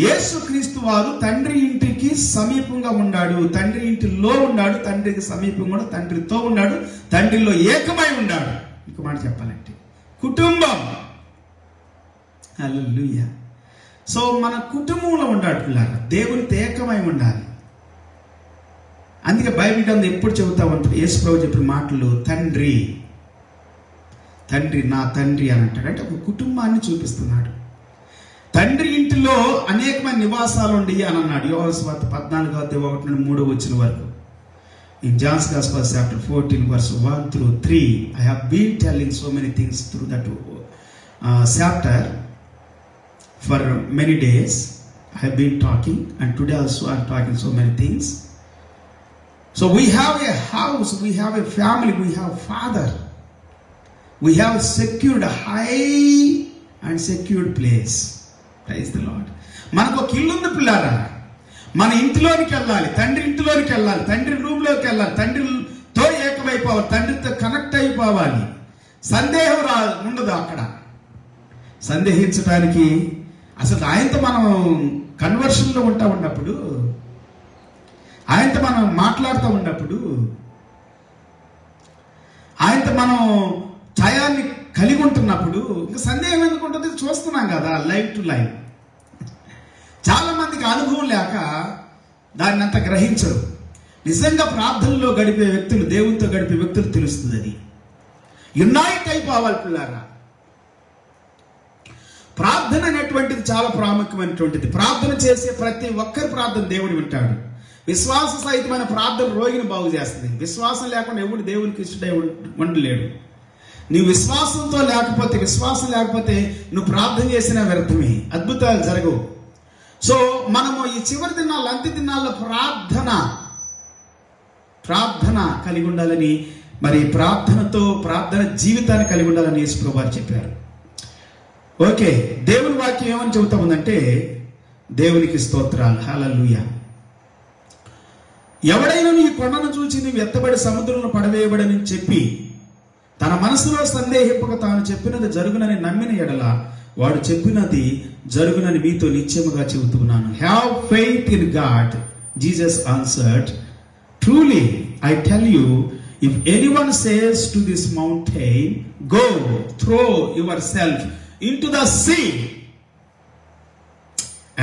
యేసుక్రీస్తు వారు తండ్రి ఇంటికి సమీపంగా ఉన్నాడు, తండ్రి ఇంటిలో ఉన్నాడు, తండ్రికి సమీపంగా ఉన్నాడు, తండ్రితో ఉన్నాడు, తండ్రిలో ఏకమై ఉన్నాడు. ఇంకో మాట చెప్పాలంటే కుటుంబం. హల్లెలూయా. సో మన కుటుంబంలో ఉండాలి పిల్లలు, దేవునితో ఏకమై ఉండాలి. అందుకే బైబిల్ గ్రంథం ఎప్పుడు చెబుతా ఉంటారు, యేసుప్రభు చెప్పిన మాటలు తండ్రి తండ్రి నా తండ్రి అని అంటాడు. అంటే ఒక కుటుంబాన్ని చూపిస్తున్నాడు. తండ్రి ఇంటిలో అనేకమైన నివాసాలు ఉండయి అని అన్నాడు. యోహాను సువార్త 14:1-3 వరకు. In John's Gospel chapter 14 verse 1-3, I have been telling so many things through that chapter for many days. I have been talking, and today also I am talking so many things. So we have a house, we have a family, we have father. We have secured a high and secured place. Praise the Lord. మనకు ఒక ఇల్లు ఉంది పిల్లారా. మన ఇంటిలోనికి వెళ్ళాలి, తండ్రి ఇంటిలోనికి వెళ్ళాలి, తండ్రి రూమ్లోకి వెళ్ళాలి, తండ్రితో ఏకమైపోవాలి, తండ్రితో కనెక్ట్ అయిపోవాలి. సందేహం ఉండదు అక్కడ. సందేహించడానికి అసలు ఆయనతో మనం కన్వర్షన్లో ఉన్నప్పుడు, ఆయనతో మనం మాట్లాడుతూ ఉన్నప్పుడు, ఆయనతో మనం ఛాయాన్ని కలిగి ఉంటున్నప్పుడు ఇంకా సందేహం ఎందుకు ఉంటుంది? చూస్తున్నాం కదా, లైవ్ టు లైవ్. చాలా మందికి అనుభవం లేక దాన్ని అంత గ్రహించరు. నిజంగా ప్రార్థనలో గడిపే వ్యక్తులు, దేవునితో గడిపే వ్యక్తులు తెలుస్తుంది అది. యునైట్ అయిపోవాలి పిల్లారా. ప్రార్థన అనేటువంటిది చాలా ప్రాముఖ్యమైనటువంటిది. ప్రార్థన చేసే ప్రతి ఒక్కరి ప్రార్థన దేవుడు వింటాడు. విశ్వాస సహితమైన ప్రార్థన రోగిని బాగు చేస్తుంది. విశ్వాసం లేకుండా ఎవడు దేవునికి ఇష్టడై ఉండలేడు. నీ విశ్వాసం లేకపోతే నువ్వు ప్రార్థన చేసినా వ్యర్థమే, అద్భుతాలు జరగవు. సో మనము ఈ చివరి దినాల్లో, అంత్య దినాల్లో ప్రార్థన కలిగి ఉండాలని, మరి ప్రార్థన జీవితాన్ని కలిగి ఉండాలని యేసుప్రభువు వారు చెప్పారు. ఓకే, దేవుని వాక్యం ఏమని చెబుతా ఉందంటే, దేవునికి స్తోత్రాలు, హల్లెలూయా. ఎవడైనా ఈ కొండను చూచి నీవు ఎత్తబడి సముద్రంలో పడవేయబడని చెప్పి తన మనసులో సందేహింపక తాను చెప్పినది జరుగునని నమ్మిన ఎడల వాడు చెప్పినది జరుగునని మీతో నిశ్చయముగా చెబుతున్నాను. Have faith in God. Jesus answered, truly I tell you, if anyone says to this mountain, go throw your self into the sea,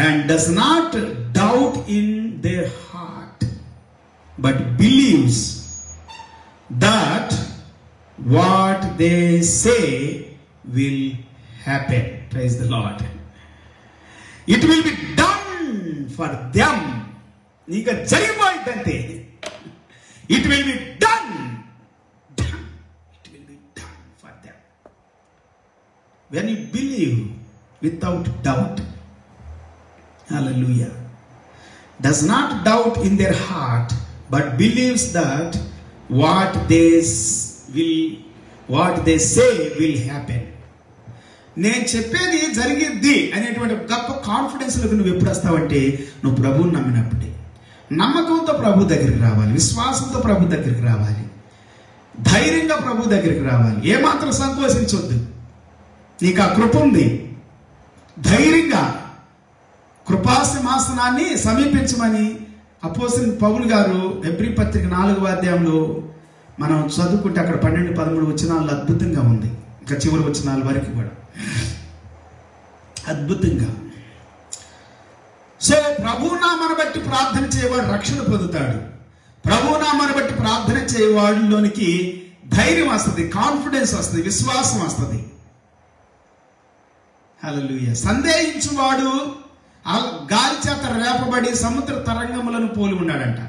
and does not doubt in their heart, but believes that what they say will happen. Praise the Lord. It will be done for them. Nika jarimoyidante. It will be done. When you believe without doubt, hallelujah, does not doubt in their heart, but believes that what they say will happen. నేను చెప్పేది జరిగిద్ది అనేటువంటి గొప్ప కాన్ఫిడెన్స్లోకి నువ్వు ఎప్పుడు వస్తావంటే, నువ్వు ప్రభువుని నమ్మినప్పుడే. నమ్మకంతో ప్రభు దగ్గరికి రావాలి, విశ్వాసంతో ప్రభు దగ్గరికి రావాలి, ధైర్యంగా ప్రభు దగ్గరికి రావాలి. ఏమాత్రం సంకోచించొద్దు. నీకు ఆ కృప ఉంది, ధైర్యంగా కృపాసింహాసనాన్ని సమీపించమని అపోస్తలుడైన పౌలు గారు హెబ్రీ పత్రిక 4వ అధ్యాయంలో మనం చదువుకుంటే అక్కడ 12-13 వచనాలు అద్భుతంగా ఉంది. ఇంకా చివరి వచనాల వరకు కూడా అద్భుతంగా. సో ప్రభునామాన్ని బట్టి ప్రార్థన చేయవాడు రక్షణ పొందుతాడు. ప్రభునామాన్ని బట్టి ప్రార్థన చేయ వాళ్ళలోనికి ధైర్యం వస్తుంది, కాన్ఫిడెన్స్ వస్తుంది, విశ్వాసం వస్తుంది. హల్లెలూయా. సందేహించువాడు గాలి చేత రేపబడి సముద్ర తరంగములను పోలి ఉన్నాడంట.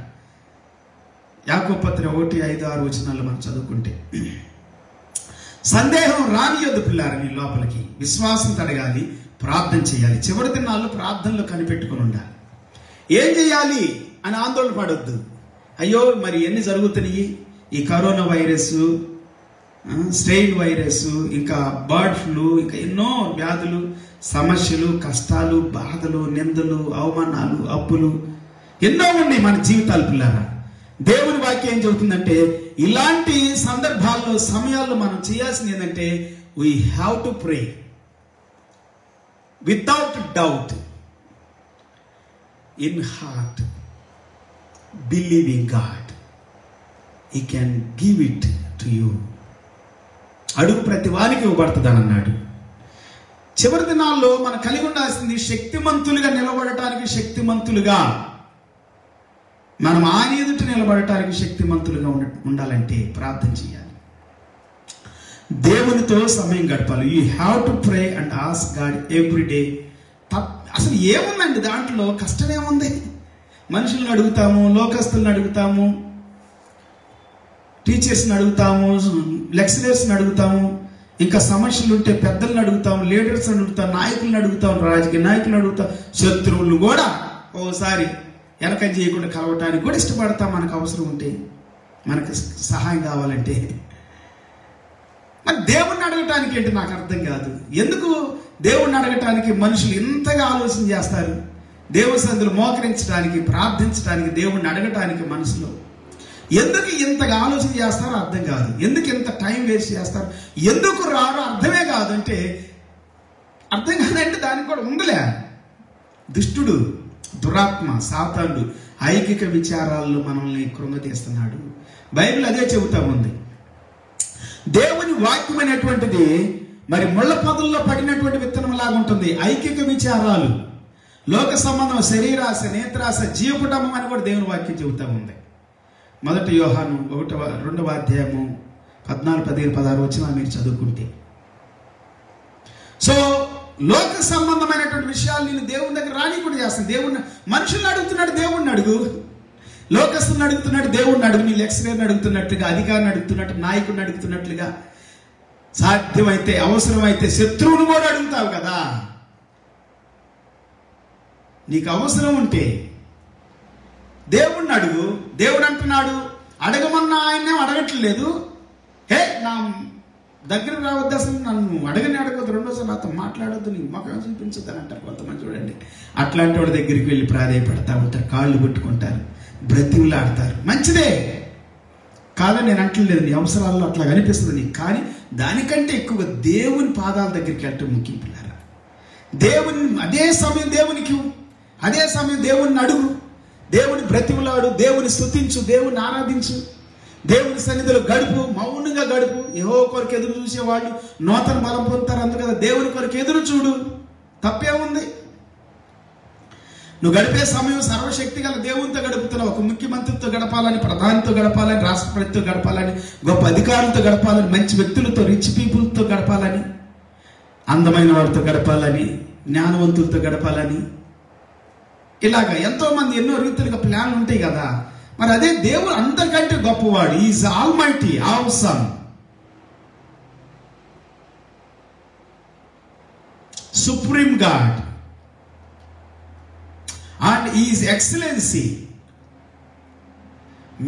యాకోబు పత్రిక 1:5-6 వచనాలు మనం చదువుకుంటే, సందేహం రానియొద్దు పిల్లారా నీ లోపలికి, విశ్వాసం తడగాలి, ప్రార్థన చేయాలి. చివరి దినాల్లో ప్రార్థనలో కనిపెట్టుకుని ఉండాలి. ఏం చేయాలి అని ఆందోళన పడొద్దు. అయ్యో మరి ఎన్ని జరుగుతున్నాయి, ఈ కరోనా వైరస్, స్ట్రెయిన్ వైరస్, ఇంకా బర్డ్ ఫ్లూ, ఇంకా ఎన్నో వ్యాధులు, సమస్యలు, కష్టాలు, బాధలు, నిందలు, అవమానాలు, అప్పులు ఎన్నో ఉన్నాయి మన జీవితాలు పిల్లారా. దేవుని వాక్యం ఏం చెబుతుందంటే, ఇలాంటి సందర్భాల్లో, సమయాల్లో మనం చేయాల్సింది ఏంటంటే, we have to pray without doubt, in heart, believing God, he can give it to you. అడుగు ప్రతి వారికి ఇవ్వబడుతుంది అని అన్నాడు. చివరి దినాల్లో మనం కలిగి ఉండాల్సింది శక్తిమంతులుగా నిలబడటానికి, శక్తిమంతులుగా మనం ఆయన ఎదుట నిలబడటానికి శక్తిమంతులుగా ఉండాలంటే ప్రార్థన చేయాలి, దేవునితో సమయం గడపాలి. You have to pray and ask God every day. అసలు ఏముందండి దాంట్లో, కష్టమేముంది? మనుషులను అడుగుతాము, లోకస్తులను అడుగుతాము, టీచర్స్ని అడుగుతాము, లెక్చరర్స్ని అడుగుతాము, ఇంకా సమస్యలు ఉంటే పెద్దలను అడుగుతాము, లీడర్స్ అడుగుతాం, నాయకులను అడుగుతాం, రాజకీయ నాయకులను అడుగుతాం, శత్రువులను కూడా ఓసారి వెనకం చేయకుండా కలవటానికి కూడా ఇష్టపడతాం. మనకు అవసరం ఉంటే, మనకు సహాయం కావాలంటే. మరి దేవుణ్ణి అడగటానికి ఏంటి నాకు అర్థం కాదు. ఎందుకు దేవుణ్ణి అడగటానికి మనుషులు ఇంతగా ఆలోచన చేస్తారు? దేవుని సన్నిధిలో మోకరించడానికి, ప్రార్థించడానికి, దేవుణ్ణి అడగటానికి మనసులో ఎందుకు ఇంతగా ఆలోచన చేస్తారో అర్థం కాదు. ఎందుకు ఇంత టైం వేస్ట్ చేస్తారు, ఎందుకు రారో అర్థమే కాదు. అంటే అర్థం కాదంటే దానికి కూడా ఉందిలే. దుష్టుడు, దురాత్మ, సాతానుడు ఐకిక విచారాల్లో మనల్ని కృంగతీస్తున్నాడు. బైబిల్ అదే చెబుతా ఉంది. దేవుని వాక్యం అనేటువంటిది మరి ముళ్ళ పొదల్లో పడినటువంటి విత్తనం లాగా ఉంటుంది. ఐకిక విచారాలు, లోక సంబంధం, శరీరాశ, నేత్రాశ, జీవకుటంబం అని కూడా దేవుని వాక్యం చెబుతా ఉంది. 1 యోహాను 2వ అధ్యాయము 14, 15, 16 వచనాలు మీరు చదువుకుంటే, సో లోక సంబంధమైనటువంటి విషయాలు నేను దేవుని దగ్గర రానికుండా చేస్తాను. దేవుణ్ణి, మనుషుల్ని అడుగుతున్నాడు, దేవుణ్ణి అడుగు. లోకస్తుని అడుగుతున్నాడు, దేవుణ్ణి అడుగు. నీ లెక్చరర్ని అడుగుతున్నట్లుగా, అధికారిని అడుగుతున్నట్టు, నాయకుడిని అడుగుతున్నట్లుగా, సాధ్యమైతే, అవసరమైతే శత్రువును కూడా అడుగుతావు కదా. నీకు అవసరం ఉంటే దేవుణ్ణి అడుగు. దేవుడు అంటున్నాడు, అడగమన్నా ఆయనే అడగట్లేదు. హే నా దగ్గర రావద్దు, అసలు నన్ను అడగొద్దు, రెండోసారి నాతో మాట్లాడొద్దు, నీకు మొఖం చూపించొద్దు అని అంటారు కొంతమంది. చూడండి, అట్లాంటి వాడి దగ్గరికి వెళ్ళి ప్రాధేయపడతా ఉంటారు, కాళ్ళు పెట్టుకుంటారు, బ్రతివులాడతారు. మంచిదే కాదని నేను అంటలేదు, నీ అవసరాల్లో అట్లా కనిపిస్తుంది నీకు. కానీ దానికంటే ఎక్కువగా దేవుని పాదాల దగ్గరికి వెళ్ళటం ముఖ్యం పిల్లారా. దేవుని అదే సమయం దేవునికి, అదే సమయం దేవుణ్ణి అడుగు, దేవుని బ్రతివులాడు, దేవుని స్తుతించు, దేవుని ఆరాధించు, దేవుని సన్నిధిలో గడుపు, మౌనంగా గడుపు. యెహోవా కొరకు ఎదురు చూసేవాళ్ళు నూతన బలం పొందుతారు. అందుకు కదా దేవుని కొరకు ఎదురు చూడు. తప్పేముంది? నువ్వు గడిపే సమయం సర్వశక్తి గల దేవునితో గడుపుతున్నావు. ఒక ముఖ్యమంత్రితో గడపాలని, ప్రధానితో గడపాలని, రాష్ట్రపతితో గడపాలని, గొప్ప అధికారులతో గడపాలని, మంచి వ్యక్తులతో, రిచ్ పీపుల్తో గడపాలని, అందమైన వారితో గడపాలని, జ్ఞానవంతులతో గడపాలని, ఇలాగా ఎంతో మంది ఎన్నో రీతులుగా ప్లాన్లు ఉంటాయి కదా. మరి అదే దేవుడు అందరికంటే గొప్పవాడు. Is almighty, awesome, supreme God, and is excellency,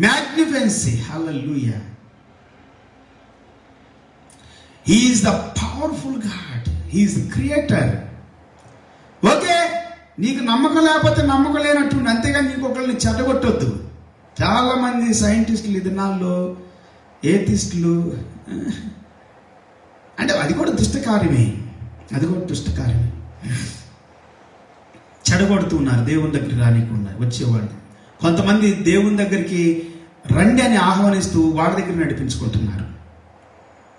magnificence. Hallelujah. He is the powerful God, he is the creator. Okay, నీకు నమ్మకం లేకపోతే నమ్మకం లేనట్టు, అంతేగాని నీకు ఒకరిని చెడగొట్టొద్దు. చాలా మంది సైంటిస్టులు ఈ దినాల్లో, ఏథిస్టులు, అంటే అది కూడా దుష్టకార్యమే, అది కూడా దుష్టకార్యమే. చెడగొడుతున్నారు దేవుని దగ్గరికి రానికుండా వచ్చేవాళ్ళు. కొంతమంది దేవుని దగ్గరికి రండి అని ఆహ్వానిస్తూ వాడి దగ్గర నడిపించుకుంటున్నారు.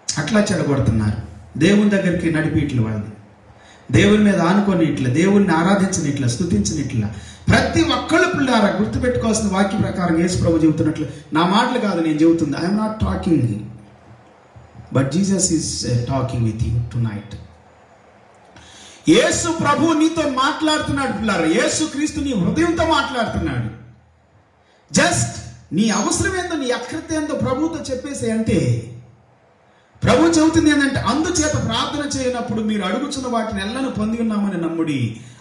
అట్లా చెడగొడుతున్నారు. దేవుని దగ్గరికి నడిపిట్లు వాళ్ళని. దేవుని మీద ఆనుకోనిట్ల, దేవుణ్ణి ఆరాధించనిట్ల, స్తుతించనిట్ల. ప్రతి ఒక్కళ్ళు పిల్లారా గుర్తుపెట్టుకోవాల్సిన వాక్య ప్రకారం యేసు ప్రభు చెబుతున్నట్లు, నా మాటలు కాదు నేను చెబుతుంది. I'm not talking, but Jesus is talking with you tonight. యేసు ప్రభు నీతో మాట్లాడుతున్నాడు పిల్లారా. యేసు క్రీస్తు నీ హృదయంతో మాట్లాడుతున్నాడు. జస్ట్ నీ అవసరం ఏందో, నీ అక్రత ఏందో ప్రభువుతో చెప్పేసి. అంటే ప్రభు చెబుతుంది ఏంటంటే, అందుచేత ప్రార్థన చేయనప్పుడు మీరు అడుగుచున్న వాటిని ఎల్లను పొంది ఉన్నామని నమ్ముడి,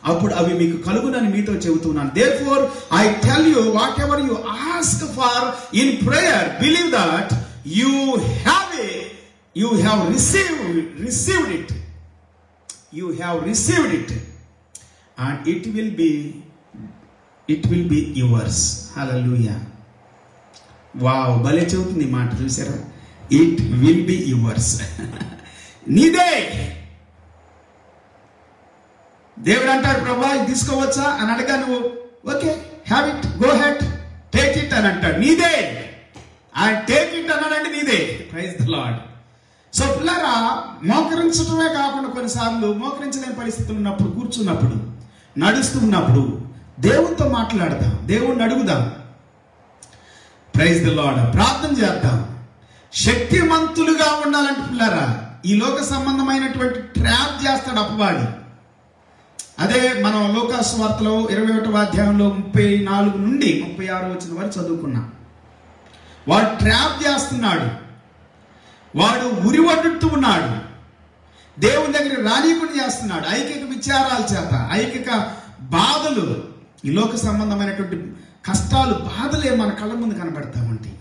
అప్పుడు అవి మీకు కలుగునని మీతో చెబుతున్నాను. Therefore I tell you, whatever you ask for in prayer, believe that you have received it. You have received it, and it will be yours. Hallelujah. Wow, భలే చెబుతుంది మాట, చూసారా? It will be yours. నీదే. దేవుడు అంటాడు, ప్రభా ఇది తీసుకోవచ్చా అని అడగా, నువ్వు okay have it, go head, take it అని అంటాడు. నీదే. అండ్ టేక్ ఇట్ అన్నాడంటే నీదే. Praise the lord. సో పిల్లరా, మోకరించడమే కాకుండా కొన్నిసార్లు మోకరించలేని పరిస్థితులు ఉన్నప్పుడు, కూర్చున్నప్పుడు, నడుస్తున్నప్పుడు దేవునితో మాట్లాడదాం, దేవుణ్ణి అడుగుదాం. Praise the lord. ప్రార్థన చేద్దాం. శక్తిమంతులుగా ఉండాలంటే పిల్లరా, ఈ లోక సంబంధమైనటువంటి ట్రాప్ చేస్తాడు అపవాది. అదే మనం లోకాసు వార్తలో 21వ అధ్యాయంలో 34 నుండి 36 వచ్చిన వరకు చదువుకున్నాం. వాడు ట్రాప్ చేస్తున్నాడు, వాడు ఉరివడ్డుతూ ఉన్నాడు, దేవుని దగ్గర రానీకుని చేస్తున్నాడు. ఐకిక విచారాల చేత, ఐకిక బాధలు, ఈ లోక సంబంధమైనటువంటి కష్టాలు, బాధలే మన కళ్ళ ముందు కనబడతా ఉంటాయి.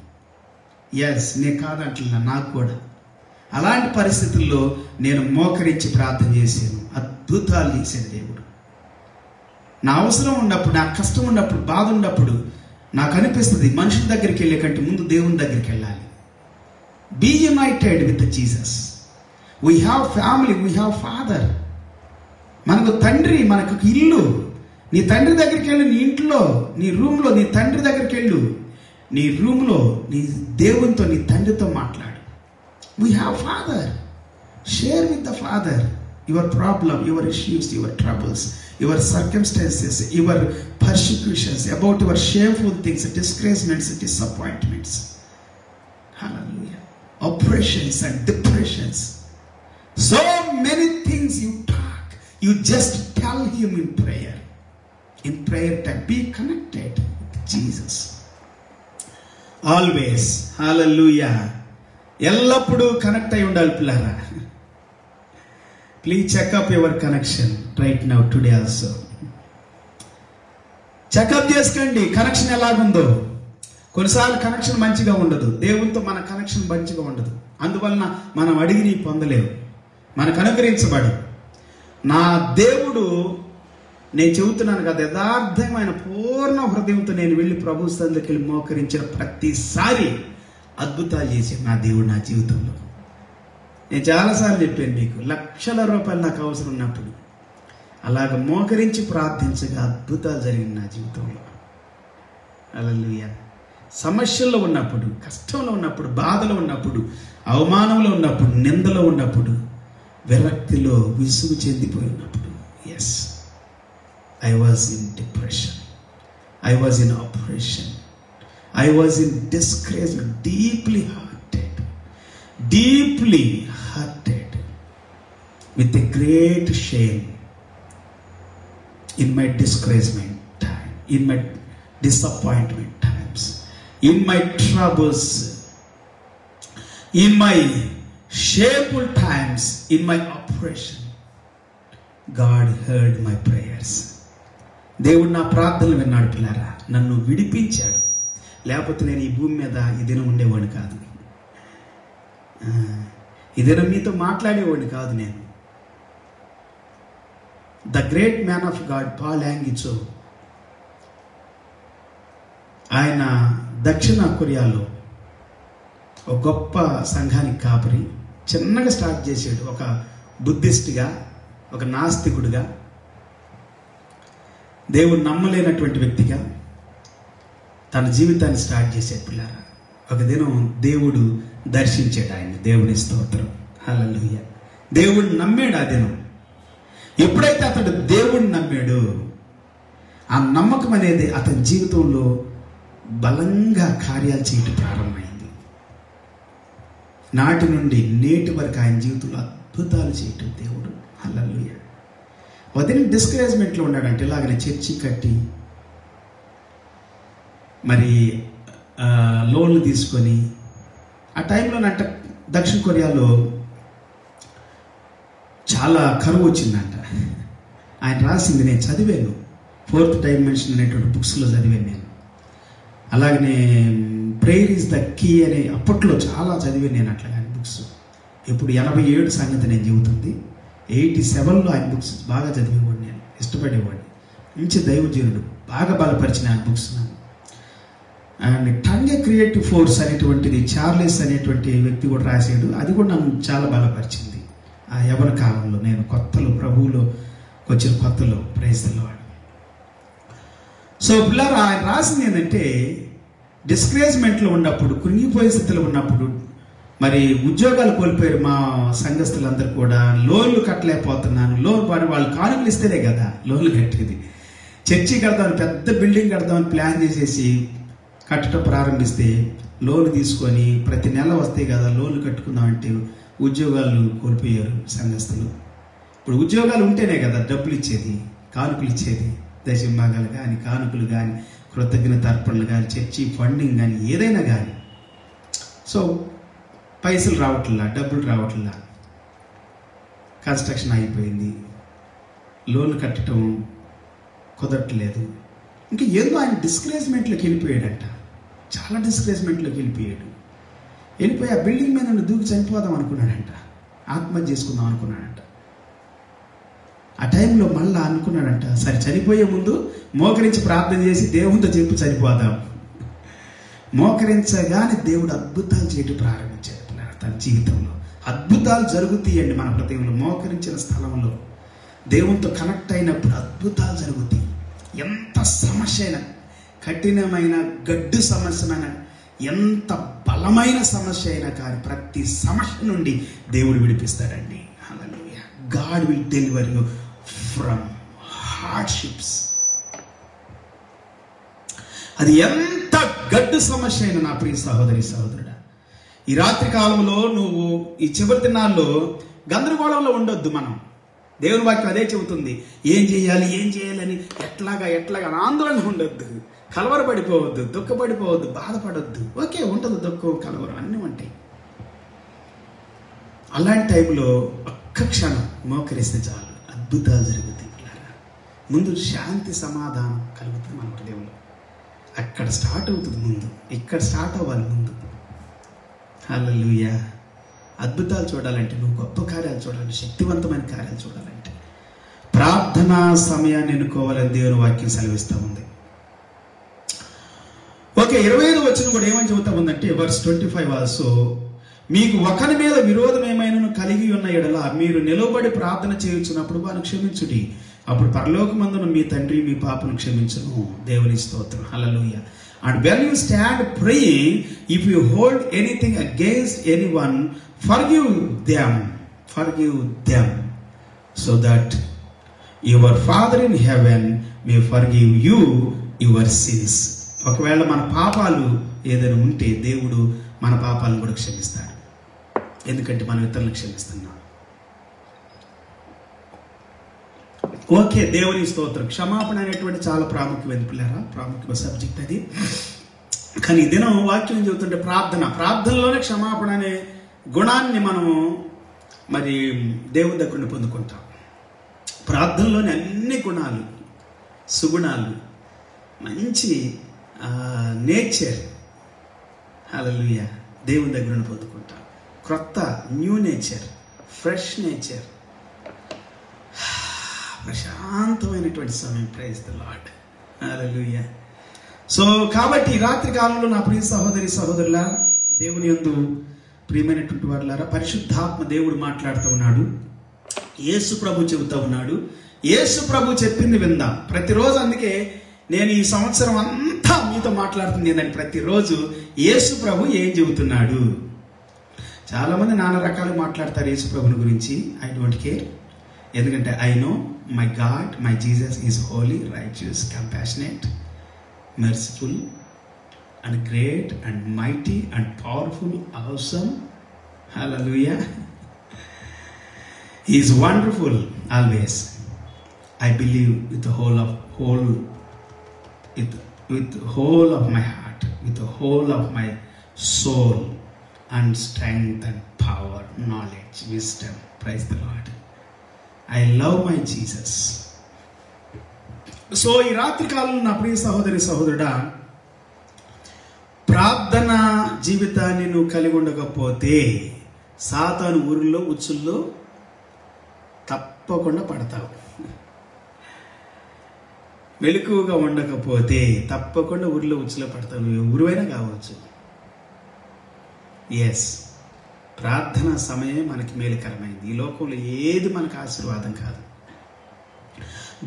ఎస్, నేను కాదంటున్నా, నాకు కూడా అలాంటి పరిస్థితుల్లో నేను మోకరించి ప్రార్థన చేశాను. అద్భుతాలు చేశాను దేవుడు. నా అవసరం ఉన్నప్పుడు, నా కష్టం ఉన్నప్పుడు, బాధ ఉన్నప్పుడు నాకు అనిపిస్తుంది మనుషుల దగ్గరికి వెళ్ళే కంటే ముందు దేవుని దగ్గరికి వెళ్ళాలి. Be united with Jesus. We have family, we have father. మనకు తండ్రి, మనకు ఇల్లు. నీ తండ్రి దగ్గరికి వెళ్ళు, నీ ఇంట్లో, నీ రూమ్లో నీ తండ్రి దగ్గరికి వెళ్ళు, నీ రూమ్లో నీ దేవునితో, నీ తండ్రితో మాట్లాడు. We have father. Share with the father your problem, your issues, your troubles, your circumstances, your persecutions, about your shameful things, disgracements, disappointments. Hallelujah. Oppressions and depressions. So many things you talk. You just tell him in prayer. In prayer time, be connected with Jesus. Always. Hallelujah. ఎల్లప్పుడూ కనెక్ట్ అయి ఉండాలి పిల్లారా. Please check up your connection right now, today also. Checkup చేసుకోండి కనెక్షన్ ఎలాగుందో. కొన్నిసార్లు కనెక్షన్ మంచిగా ఉండదు, దేవునితో మన కనెక్షన్ మంచిగా ఉండదు. అందువలన మనం అడిగి పొందలేవు, మనకు అనుగ్రహించబడు. నా దేవుడు, నేను చెబుతున్నాను కదా, యథార్థమైన పూర్ణ హృదయంతో నేను వెళ్ళి ప్రభు సన్నిధికి వెళ్ళి మోకరించిన ప్రతిసారి అద్భుతాలు చేశాను నా దేవుడు నా జీవితంలో. నేను చాలాసార్లు చెప్పాను మీకు, లక్షల రూపాయలు నాకు అవసరం ఉన్నప్పుడు అలాగ మోకరించి ప్రార్థించగా అద్భుతాలు జరిగింది నా జీవితంలో. హల్లెలూయా. సమస్యల్లో ఉన్నప్పుడు, కష్టంలో ఉన్నప్పుడు, బాధలో ఉన్నప్పుడు, అవమానంలో ఉన్నప్పుడు, నిందలో ఉన్నప్పుడు, విరక్తిలో విసుగు చెందిపోయినప్పుడు, yes, I was in depression, I was in operation, I was in disgrace, deeply hearted with a great shame in my disgracement time, in my disappointment times, in my troubles, in my shameful times, in my oppression, God heard my prayers. దేవుడు నా ప్రార్థనలు విన్నాడు పిల్లారా, నన్ను విడిపించాడు. లేకపోతే నేను ఈ భూమి మీద ఈ దినం ఉండేవాడిని కాదు, ఈ దినం మీతో మాట్లాడేవాడిని కాదు. నేను the great man of God Paul Yonggi Cho, ఆయన దక్షిణ కొరియాలో ఒక గొప్ప సంఘానికి కాపరి, చిన్నగా స్టార్ట్ చేశాడు. ఒక బుద్ధిస్ట్గా, ఒక నాస్తికుడిగా, దేవుడు నమ్మలేనటువంటి వ్యక్తిగా తన జీవితాన్ని స్టార్ట్ చేశాడు పిల్లారా. ఒక దినం దేవుడు దర్శించాడు ఆయన. దేవుని స్తోత్రం. హల్లెలూయా. దేవుడు నమ్మాడు ఆ దినం. ఎప్పుడైతే అతడు దేవుడిని నమ్మాడో ఆ నమ్మకం అనేది అతని జీవితంలో బలంగా కార్యాలు చేయటం ప్రారంభమైంది. నాటి నుండి నేటి వరకు ఆయన జీవితంలో అద్భుతాలు చేయటం దేవుడు. హల్లెలూయా. వదిన డిస్కరేజ్మెంట్లో ఉన్నాడంటే ఇలాగనే చర్చి కట్టి మరి లోన్లు తీసుకొని ఆ టైంలోనంట దక్షిణ కొరియాలో చాలా కరువు వచ్చిందంట. ఆయన రాసింది నేను చదివాను, 4th Dimension అనేటువంటి బుక్స్లో చదివాను నేను. అలాగనే ప్రేయర్ ఈజ్ ద కీ అనే అప్పట్లో చాలా చదివాను నేను అట్లాగానే బుక్స్. ఇప్పుడు 87 సంగతి నేను చెబుతుంది. 87లో ఆయన బుక్స్ బాగా చదివేవాడిని, నేను ఇష్టపడేవాడిని. మంచి దైవజనుడు, బాగా బలపరిచిన ఆయన బుక్స్ నాకు. And tongue a creative force అనేటువంటిది చార్లెస్ అనేటువంటి వ్యక్తి కూడా రాశాడు. అది కూడా నన్ను చాలా బలపరిచింది ఆ యవ్వన కాలంలో, నేను కొత్తలో ప్రభువులో వచ్చిన కొత్తలో. Praise the lord. సో పిల్లలు ఆయన రాసింది ఏంటంటే డిస్కరేజ్మెంట్లో ఉన్నప్పుడు, కృంగిపోయే స్థితిలో ఉన్నప్పుడు, మరి ఉద్యోగాలు కోల్పోయారు మా సంఘస్థులందరూ కూడా. లోన్లు కట్టలేకపోతున్నాను. లోన్ పని వాళ్ళు కానుకలు ఇస్తేనే కదా లోన్లు కట్టేది. చర్చి కడదామని, పెద్ద బిల్డింగ్ కడదామని ప్లాన్ చేసేసి కట్టడం ప్రారంభిస్తే లోన్లు తీసుకొని ప్రతి నెల వస్తాయి కదా లోన్లు కట్టుకుందామంటే ఉద్యోగాలు కోల్పోయారు సంఘస్థులు. ఇప్పుడు ఉద్యోగాలు ఉంటేనే కదా డబ్బులు ఇచ్చేది, కానుకలు ఇచ్చేది. దశంభాగాలు కానీ, కానుకలు కానీ, కృతజ్ఞత అర్పణలు కానీ, చర్చి ఫండింగ్ కానీ, ఏదైనా కానీ. సో పైసలు రావట్లా, డబ్బులు రావట్లా, కన్స్ట్రక్షన్ అయిపోయింది, లోన్లు కట్టడం కుదరట్లేదు. ఇంకా ఏదో ఆయన డిస్కరేజ్మెంట్లోకి వెళ్ళిపోయాడంట. చాలా డిస్కరేజ్మెంట్లోకి వెళ్ళిపోయి ఆ బిల్డింగ్ మీద నుండి దూకి చనిపోదాం అనుకున్నాడంట, ఆత్మహత్య చేసుకుందాం అనుకున్నాడంట. ఆ టైంలో మళ్ళీ అనుకున్నాడంట, సరే చనిపోయే ముందు మోకరించి ప్రార్థన చేసి దేవునితో చెప్పి చనిపోదాం. మోకరించగానే దేవుడు అద్భుతాలు చేయడం ప్రారంభించాడు తన జీవితంలో. అద్భుతాలు జరుగుతాయండి మన హృదయంలో. మోకరించిన స్థలంలో దేవునితో కనెక్ట్ అయినప్పుడు అద్భుతాలు జరుగుతాయి. ఎంత సమస్య అయినా, కఠినమైన గడ్డు సమస్యమైన, ఎంత బలమైన సమస్య అయినా కానీ ప్రతి సమస్య నుండి దేవుడు విడిపిస్తాడండి. Hallelujah. God will deliver you from hardships. అది ఎంత గడ్డు సమస్య అయినా నా ప్రియ సహోదరి సహోదరుడా, ఈ రాత్రి కాలంలో నువ్వు ఈ చివరి దినాల్లో గందరగోళంలో ఉండొద్దు. మనం దేవుని వాక్యం అదే చెబుతుంది. ఏం చేయాలి అని ఎట్లాగా ఆందోళన ఉండొద్దు, కలవరపడిపోవద్దు, దుఃఖపడిపోవద్దు, బాధపడొద్దు. ఓకే, ఉంటుంది దుఃఖం, కలవరం అన్నీ ఉంటాయి. అలాంటి టైంలో ఒక్క క్షణం మోకరిస్తే చాలు, అద్భుతాలు జరుగుతాయి. ముందు శాంతి సమాధానం కలుగుతుంది మన హృదయంలో. అక్కడ స్టార్ట్ అవుతుంది ముందు, ఇక్కడ స్టార్ట్ అవ్వాలి ముందు. హల్లెలూయా. అద్భుతాలు చూడాలంటే, నువ్వు గొప్ప కార్యాలు చూడాలంటే, శక్తివంతమైన కార్యాలు చూడాలంటే ప్రార్థనా సమయాన్ని ఎన్నుకోవాలని దేవుని వాక్యం సెలవిస్తూ ఉంది. ఓకే, 25వ వచనం కూడా ఏమని చెబుతా ఉందంటే, వర్స్ 25 ఆల్సో, మీకు ఒకరి మీద విరోధం ఏమైనా కలిగి ఉన్న ఎడల మీరు నిలబడి ప్రార్థన చేయుచున్నప్పుడు వారిని క్షమించుడి, అప్పుడు పరలోకమందున మీ తండ్రి మీ పాపను క్షమించును. దేవుని స్తోత్రం. హల్లెలూయా. And when you stand praying, if you hold anything against anyone, forgive them, so that your Father in heaven may forgive you your sins. ఒకవేళ మన పాపాలు ఏదైనా ఉంటే దేవుడు మన పాపాలను కూడా క్షమిస్తాడు. ఎందుకంటే మనం ఇతరులను క్షమిస్తున్నాం. ఓకే, దేవుని స్తోత్రం. క్షమాపణ అనేటువంటి చాలా ప్రాముఖ్యమైన పిల్లరా, ప్రాముఖ్యమైన సబ్జెక్ట్ అది. కానీ ఈ దినం వాక్యం చెబుతుంటే ప్రార్థనలోనే క్షమాపణ అనే గుణాన్ని మనము మరి దేవుని దగ్గర నుండి పొందుకుంటాం. ప్రార్థనలోని అన్ని గుణాలు, సుగుణాలు, మంచి నేచర్, హల్లెలూయా, దేవుని దగ్గర నుండి పొందుకుంటాం. క్రొత్త న్యూ నేచర్, ఫ్రెష్ నేచర్, ప్రశాంతమైనటువంటి సమయం. Praise the lord. Hallelujah. So కాబట్టి రాత్రి కాలంలో నా ప్రియ సహోదరి సహోదరుల, దేవుని యందు ప్రియమైనటువంటి వారులారా, పరిశుద్ధాత్మ దేవుడు మాట్లాడుతూ ఉన్నాడు. యేసు ప్రభు చెబుతూ ఉన్నాడు. యేసు ప్రభు చెప్పింది విందాం ప్రతిరోజు. అందుకే నేను ఈ సంవత్సరం అంతా మీతో మాట్లాడుతుంది ఏంటంటే, ప్రతిరోజు యేసు ప్రభు ఏం చెబుతున్నాడు. చాలా మంది నానా రకాలు మాట్లాడతారు యేసు ప్రభుని గురించి. I don't care. ఎందుకంటే I know my God, my Jesus is holy, righteous, compassionate, merciful and great and mighty and powerful, awesome. Hallelujah. He is wonderful always. I believe with the whole of my heart, with the whole of my soul, and strength and power, knowledge, wisdom. Praise the Lord. I love my Jesus. So ఈ రాత్రి కాలంలో నా ప్రియ సహోదరి సహోదరుడా, ప్రార్థన జీవితాన్ని నువ్వు కలిగి ఉండకపోతే సాతాను ఊరిలో ఉచ్చుల్లో తప్పకుండా పడతావు. మెలకువగా ఉండకపోతే తప్పకుండా ఊరిలో ఉచ్చులో పడతావు. నువ్వు ఊరువైనా కావచ్చు. ఎస్, ప్రార్థన సమయం మనకి మేలుకరమైంది. ఈ లోకంలో ఏది మనకు ఆశీర్వాదం కాదు.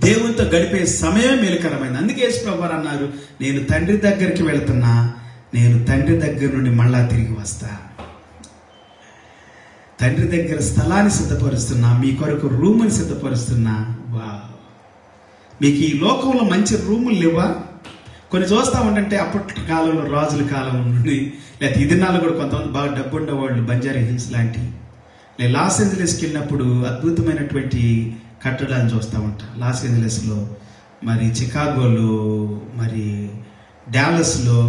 దేవునితో గడిపే సమయం మేలుకరమైంది. అందుకే యేసు ప్రభువారు అన్నారు, నేను తండ్రి దగ్గరికి వెళ్తున్నా, నేను తండ్రి దగ్గర నుండి మళ్ళా తిరిగి వస్తా. తండ్రి దగ్గర స్థలాన్ని సిద్ధపరుస్తున్నా, మీ కొరకు రూముని సిద్ధపరుస్తున్నా. వా, మీకు ఈ లోకంలో మంచి రూములు లేవా? కొన్ని చూస్తూ ఉంటే అప్పటి కాలంలో రాజుల కాలం నుండి, లేకపోతే ఈ దినాల్లో కూడా కొంతమంది బాగా డబ్బు ఉండేవాళ్ళు బంజారా హిల్స్ లాంటి, నేను లాస్ ఏంజలస్కి వెళ్ళినప్పుడు అద్భుతమైనటువంటి కట్టడాలను చూస్తూ ఉంటా. లాస్ ఏంజలస్లో, మరి చికాగోలో, మరి డాలస్లో,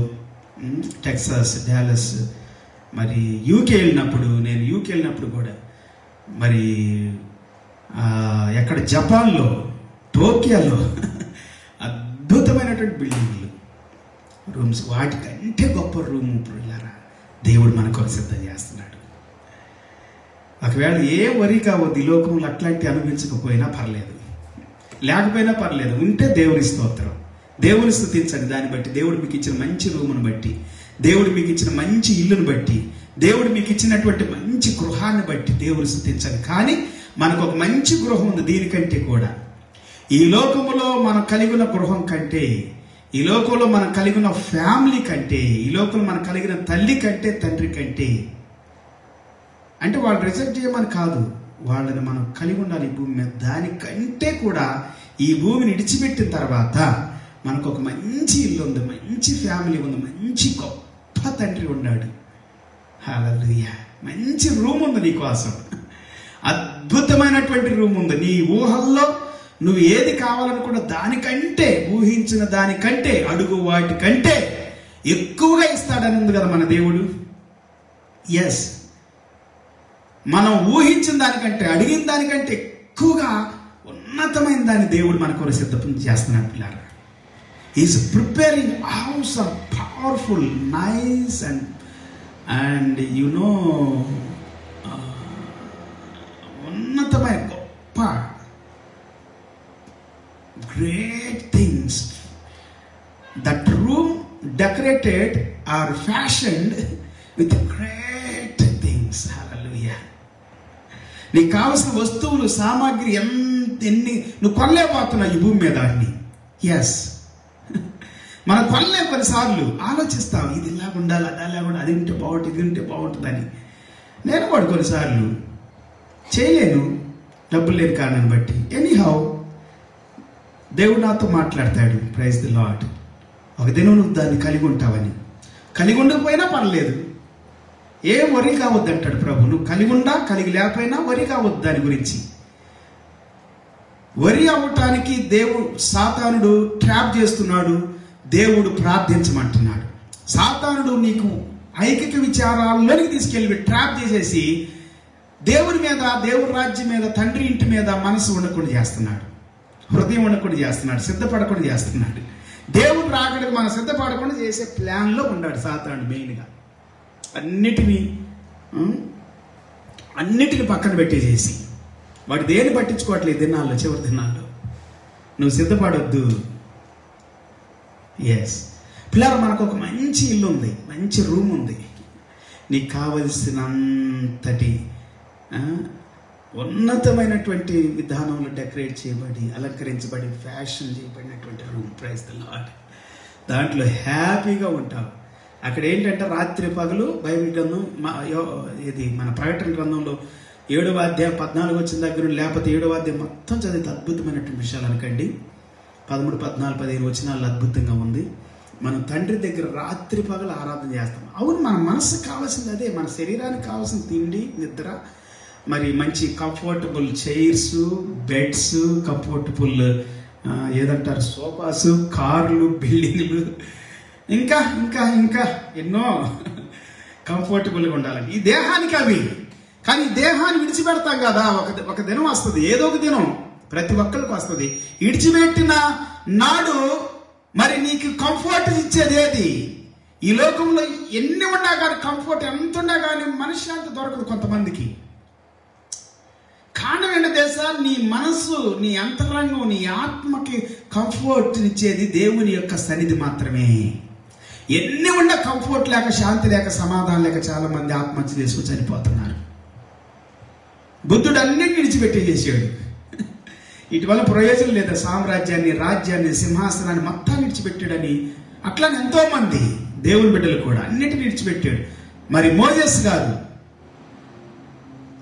టెక్సాస్, డాలస్, మరి యూకే వెళ్ళినప్పుడు కూడా, మరి ఎక్కడ జపాన్లో, టోక్యోలో అద్భుతమైనటువంటి బిల్డింగ్లు, రూమ్స్, వాటికంటే గొప్ప రూమ్ ఇప్పుడు దేవుడు మన కొరకు సిద్ధం చేస్తున్నాడు. ఒకవేళ ఏ వరి కావద్దు, ఈ లోకంలో అట్లాంటి అనుభవించకపోయినా పర్లేదు, లేకపోయినా పర్లేదు, ఉంటే దేవుని స్తోత్రం, దేవుని స్తుతించండి. దాన్ని బట్టి, దేవుడు మీకు ఇచ్చిన మంచి రూమును బట్టి, దేవుడు మీకు ఇచ్చిన మంచి ఇల్లును బట్టి, దేవుడు మీకు ఇచ్చినటువంటి మంచి గృహాన్ని బట్టి దేవుని స్తుతించండి. కానీ మనకు ఒక మంచి గృహం ఉంది. దీనికంటే కూడా ఈ లోకములో మనం కలిగిన గృహం కంటే, ఈ లోకంలో మనం కలిగిన ఫ్యామిలీ కంటే, ఈ లోకంలో మనం కలిగిన తల్లి కంటే, తండ్రి కంటే, అంటే వాళ్ళు రిజెక్ట్ చేయమని కాదు, వాళ్ళని మనం కలిగి ఉండాలి ఈ భూమి మీద. దానికంటే కూడా ఈ భూమిని విడిచిపెట్టిన తర్వాత మనకు ఒక మంచి ఇల్లు ఉంది, మంచి ఫ్యామిలీ ఉంది, మంచి గొప్ప తండ్రి ఉన్నాడు. హల్లెలూయా. మంచి రూమ్ ఉంది నీ కోసం, అద్భుతమైనటువంటి రూమ్ ఉంది. నీ ఊహల్లో నువ్వు ఏది కావాలనుకున్న దానికంటే, ఊహించిన దానికంటే, అడుగు వాటికంటే ఎక్కువగా ఇస్తాడని ఉంది కదా మన దేవుడు. ఎస్, మనం ఊహించిన దానికంటే, అడిగిన దానికంటే ఎక్కువగా ఉన్నతమైన దాన్ని దేవుడు మన కొరకు సిద్ధం చేస్తున్నాడు పిల్లారా. Is preparing house of powerful, nice and you know, ఉన్నతమైన గొప్ప great things. That room decorated or fashioned with great things. Hallelujah. నీకు కావలసిన వస్తువులు, సామాగ్రి ఎన్ని నువ్వు కొనలేకపోతున్నావు ఈ భూమి మీద అన్ని. ఎస్, మనం కొనలేము. కొన్నిసార్లు ఆలోచిస్తాం, ఇది ఇలా ఉండాలి, అది అలా ఉండాలి, అది ఉంటే బాగుంటుంది, ఇది ఉంటే బాగుంటుందని. నేను కూడా కొన్నిసార్లు చేయలేను, డబ్బులు లేని కారణాన్ని బట్టి. ఎనీహౌ, దేవుడు నాతో మాట్లాడతాడు. Praise the lord. ఒక దినం నువ్వు దాన్ని కలిగి ఉంటావని. కలిగి ఉండకపోయినా పర్లేదు, ఏ వరి కావద్దు అంటాడు ప్రభు. నువ్వు కలిగి ఉండా, కలిగి లేకపోయినా వరి కావద్దు దాని గురించి. వరి అవ్వటానికి దేవుడు, సాతానుడు ట్రాప్ చేస్తున్నాడు. దేవుడు ప్రార్థించమంటున్నాడు. సాతానుడు నీకు ఐకిక విచారాల్లోనికి తీసుకెళ్ళి ట్రాప్ చేసేసి దేవుని మీద, దేవుని రాజ్యం మీద, తండ్రి ఇంటి మీద మనసు ఉండకుండా చేస్తున్నాడు, హృదయం ఉండకుండా చేస్తున్నాడు, సిద్ధపడకుండా చేస్తున్నాడు. దేవుడు రాకడికి మనం సిద్ధపడకుండా చేసే ప్లాన్లో ఉన్నాడు సాతానుడు. మెయిన్గా అన్నిటిని పక్కన పెట్టేసేసి, వాడు దేని పట్టించుకోవట్లేదు దినాల్లో, చివరి దినాల్లో. నువ్వు సిద్ధపడొద్దు. ఎస్ పిల్లలు, మనకు ఒక మంచి ఇల్లు ఉంది, మంచి రూమ్ ఉంది. నీకు కావలసినంతటి ఉన్నతమైనటువంటి విధానంలో డెకరేట్ చేయబడి, అలంకరించబడి, ఫ్యాషన్ చేయబడినటువంటి రూమ్. Praise the lord. దాంట్లో హ్యాపీగా ఉంటావు. అక్కడ ఏంటంటే రాత్రి పగలు బైబిల్ గ్రంథం, ఇది మన ప్రకటన గ్రంథంలో 7వ అధ్యాయం 14 వచ్చిన దగ్గర లేకపోతే 7వ అధ్యాయం మొత్తం చదివితే అద్భుతమైనటువంటి విషయాలు అనకండి. 13, 14, 15 వచనాలు అద్భుతంగా ఉంది. మనం తండ్రి దగ్గర రాత్రి పగలు ఆరాధన చేస్తాం. అవును, మన మనసుకు కావాల్సింది అదే. మన శరీరానికి కావాల్సిన తిండి, నిద్ర, మరి మంచి కంఫర్టబుల్ చైర్స్, బెడ్స్, కంఫర్టబుల్ ఏదంటారు సోఫాసు, కార్లు, బిల్డింగ్లు, ఇంకా ఇంకా ఇంకా ఎన్నో కంఫర్టబుల్గా ఉండాలని ఈ దేహానికి అవి. కానీ ఈ దేహాన్ని విడిచిపెడతాం కదా, ఒక దినం వస్తుంది, ఏదో ఒక దినం ప్రతి ఒక్కరికి వస్తుంది. విడిచిపెట్టిన నాడు మరి నీకు కంఫర్ట్ ఇచ్చేది ఏది? ఈ లోకంలో ఎన్ని ఉన్నా కానీ, కంఫర్ట్ ఎంత ఉన్నా కానీ మనశ్శాంతి దొరకదు కొంతమందికి. కారణం ఏంటి తెలుసా? నీ మనస్సు, నీ అంతరంగం, నీ ఆత్మకి కంఫర్ట్ ఇచ్చేది దేవుని యొక్క సన్నిధి మాత్రమే. ఎన్ని ఉన్నా కంఫర్ట్ లేక, శాంతి లేక, సమాధానం లేక చాలా మంది ఆత్మహత్య చేసుకుని చనిపోతున్నారు. బుద్ధుడు అన్నింటిని విడిచిపెట్టేసేసాడు. ఇటీవల ప్రయోజనం లేదా? సామ్రాజ్యాన్ని, రాజ్యాన్ని, సింహాసనాన్ని మొత్తాన్ని విడిచిపెట్టాడని. అట్లానే ఎంతో మంది దేవుని బిడ్డలు కూడా అన్నిటిని విడిచిపెట్టాడు. మరి మోజెస్ గారు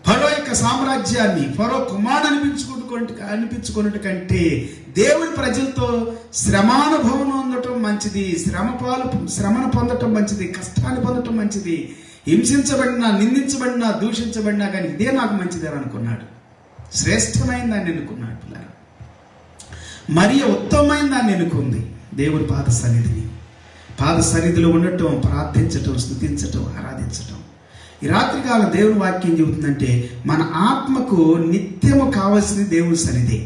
ఫరో యొక్క సామ్రాజ్యాన్ని, ఫరో కుమారుడు అనిపించుకున్నట్టు కంటే దేవుని ప్రజలతో శ్రమానుభవం పొందటం మంచిది, శ్రమను పొందటం మంచిది, కష్టాన్ని పొందటం మంచిది. హింసించబడినా, నిందించబడినా, దూషించబడినా కానీ ఇదే నాకు మంచిది అని అనుకున్నాడు. శ్రేష్టమైన దాన్ని ఎన్నుకున్నాడు. మరి ఉత్తమమైన దాన్ని ఎన్నుకుంది దేవుని పాద సన్నిధిలో ఉండటం, ప్రార్థించటం, స్తుతించటం, ఆరాధించటం. ఈ రాత్రికాలం దేవుని వాక్యం చెబుతుందంటే మన ఆత్మకు నిత్యము కావలసింది దేవుని సన్నిధి.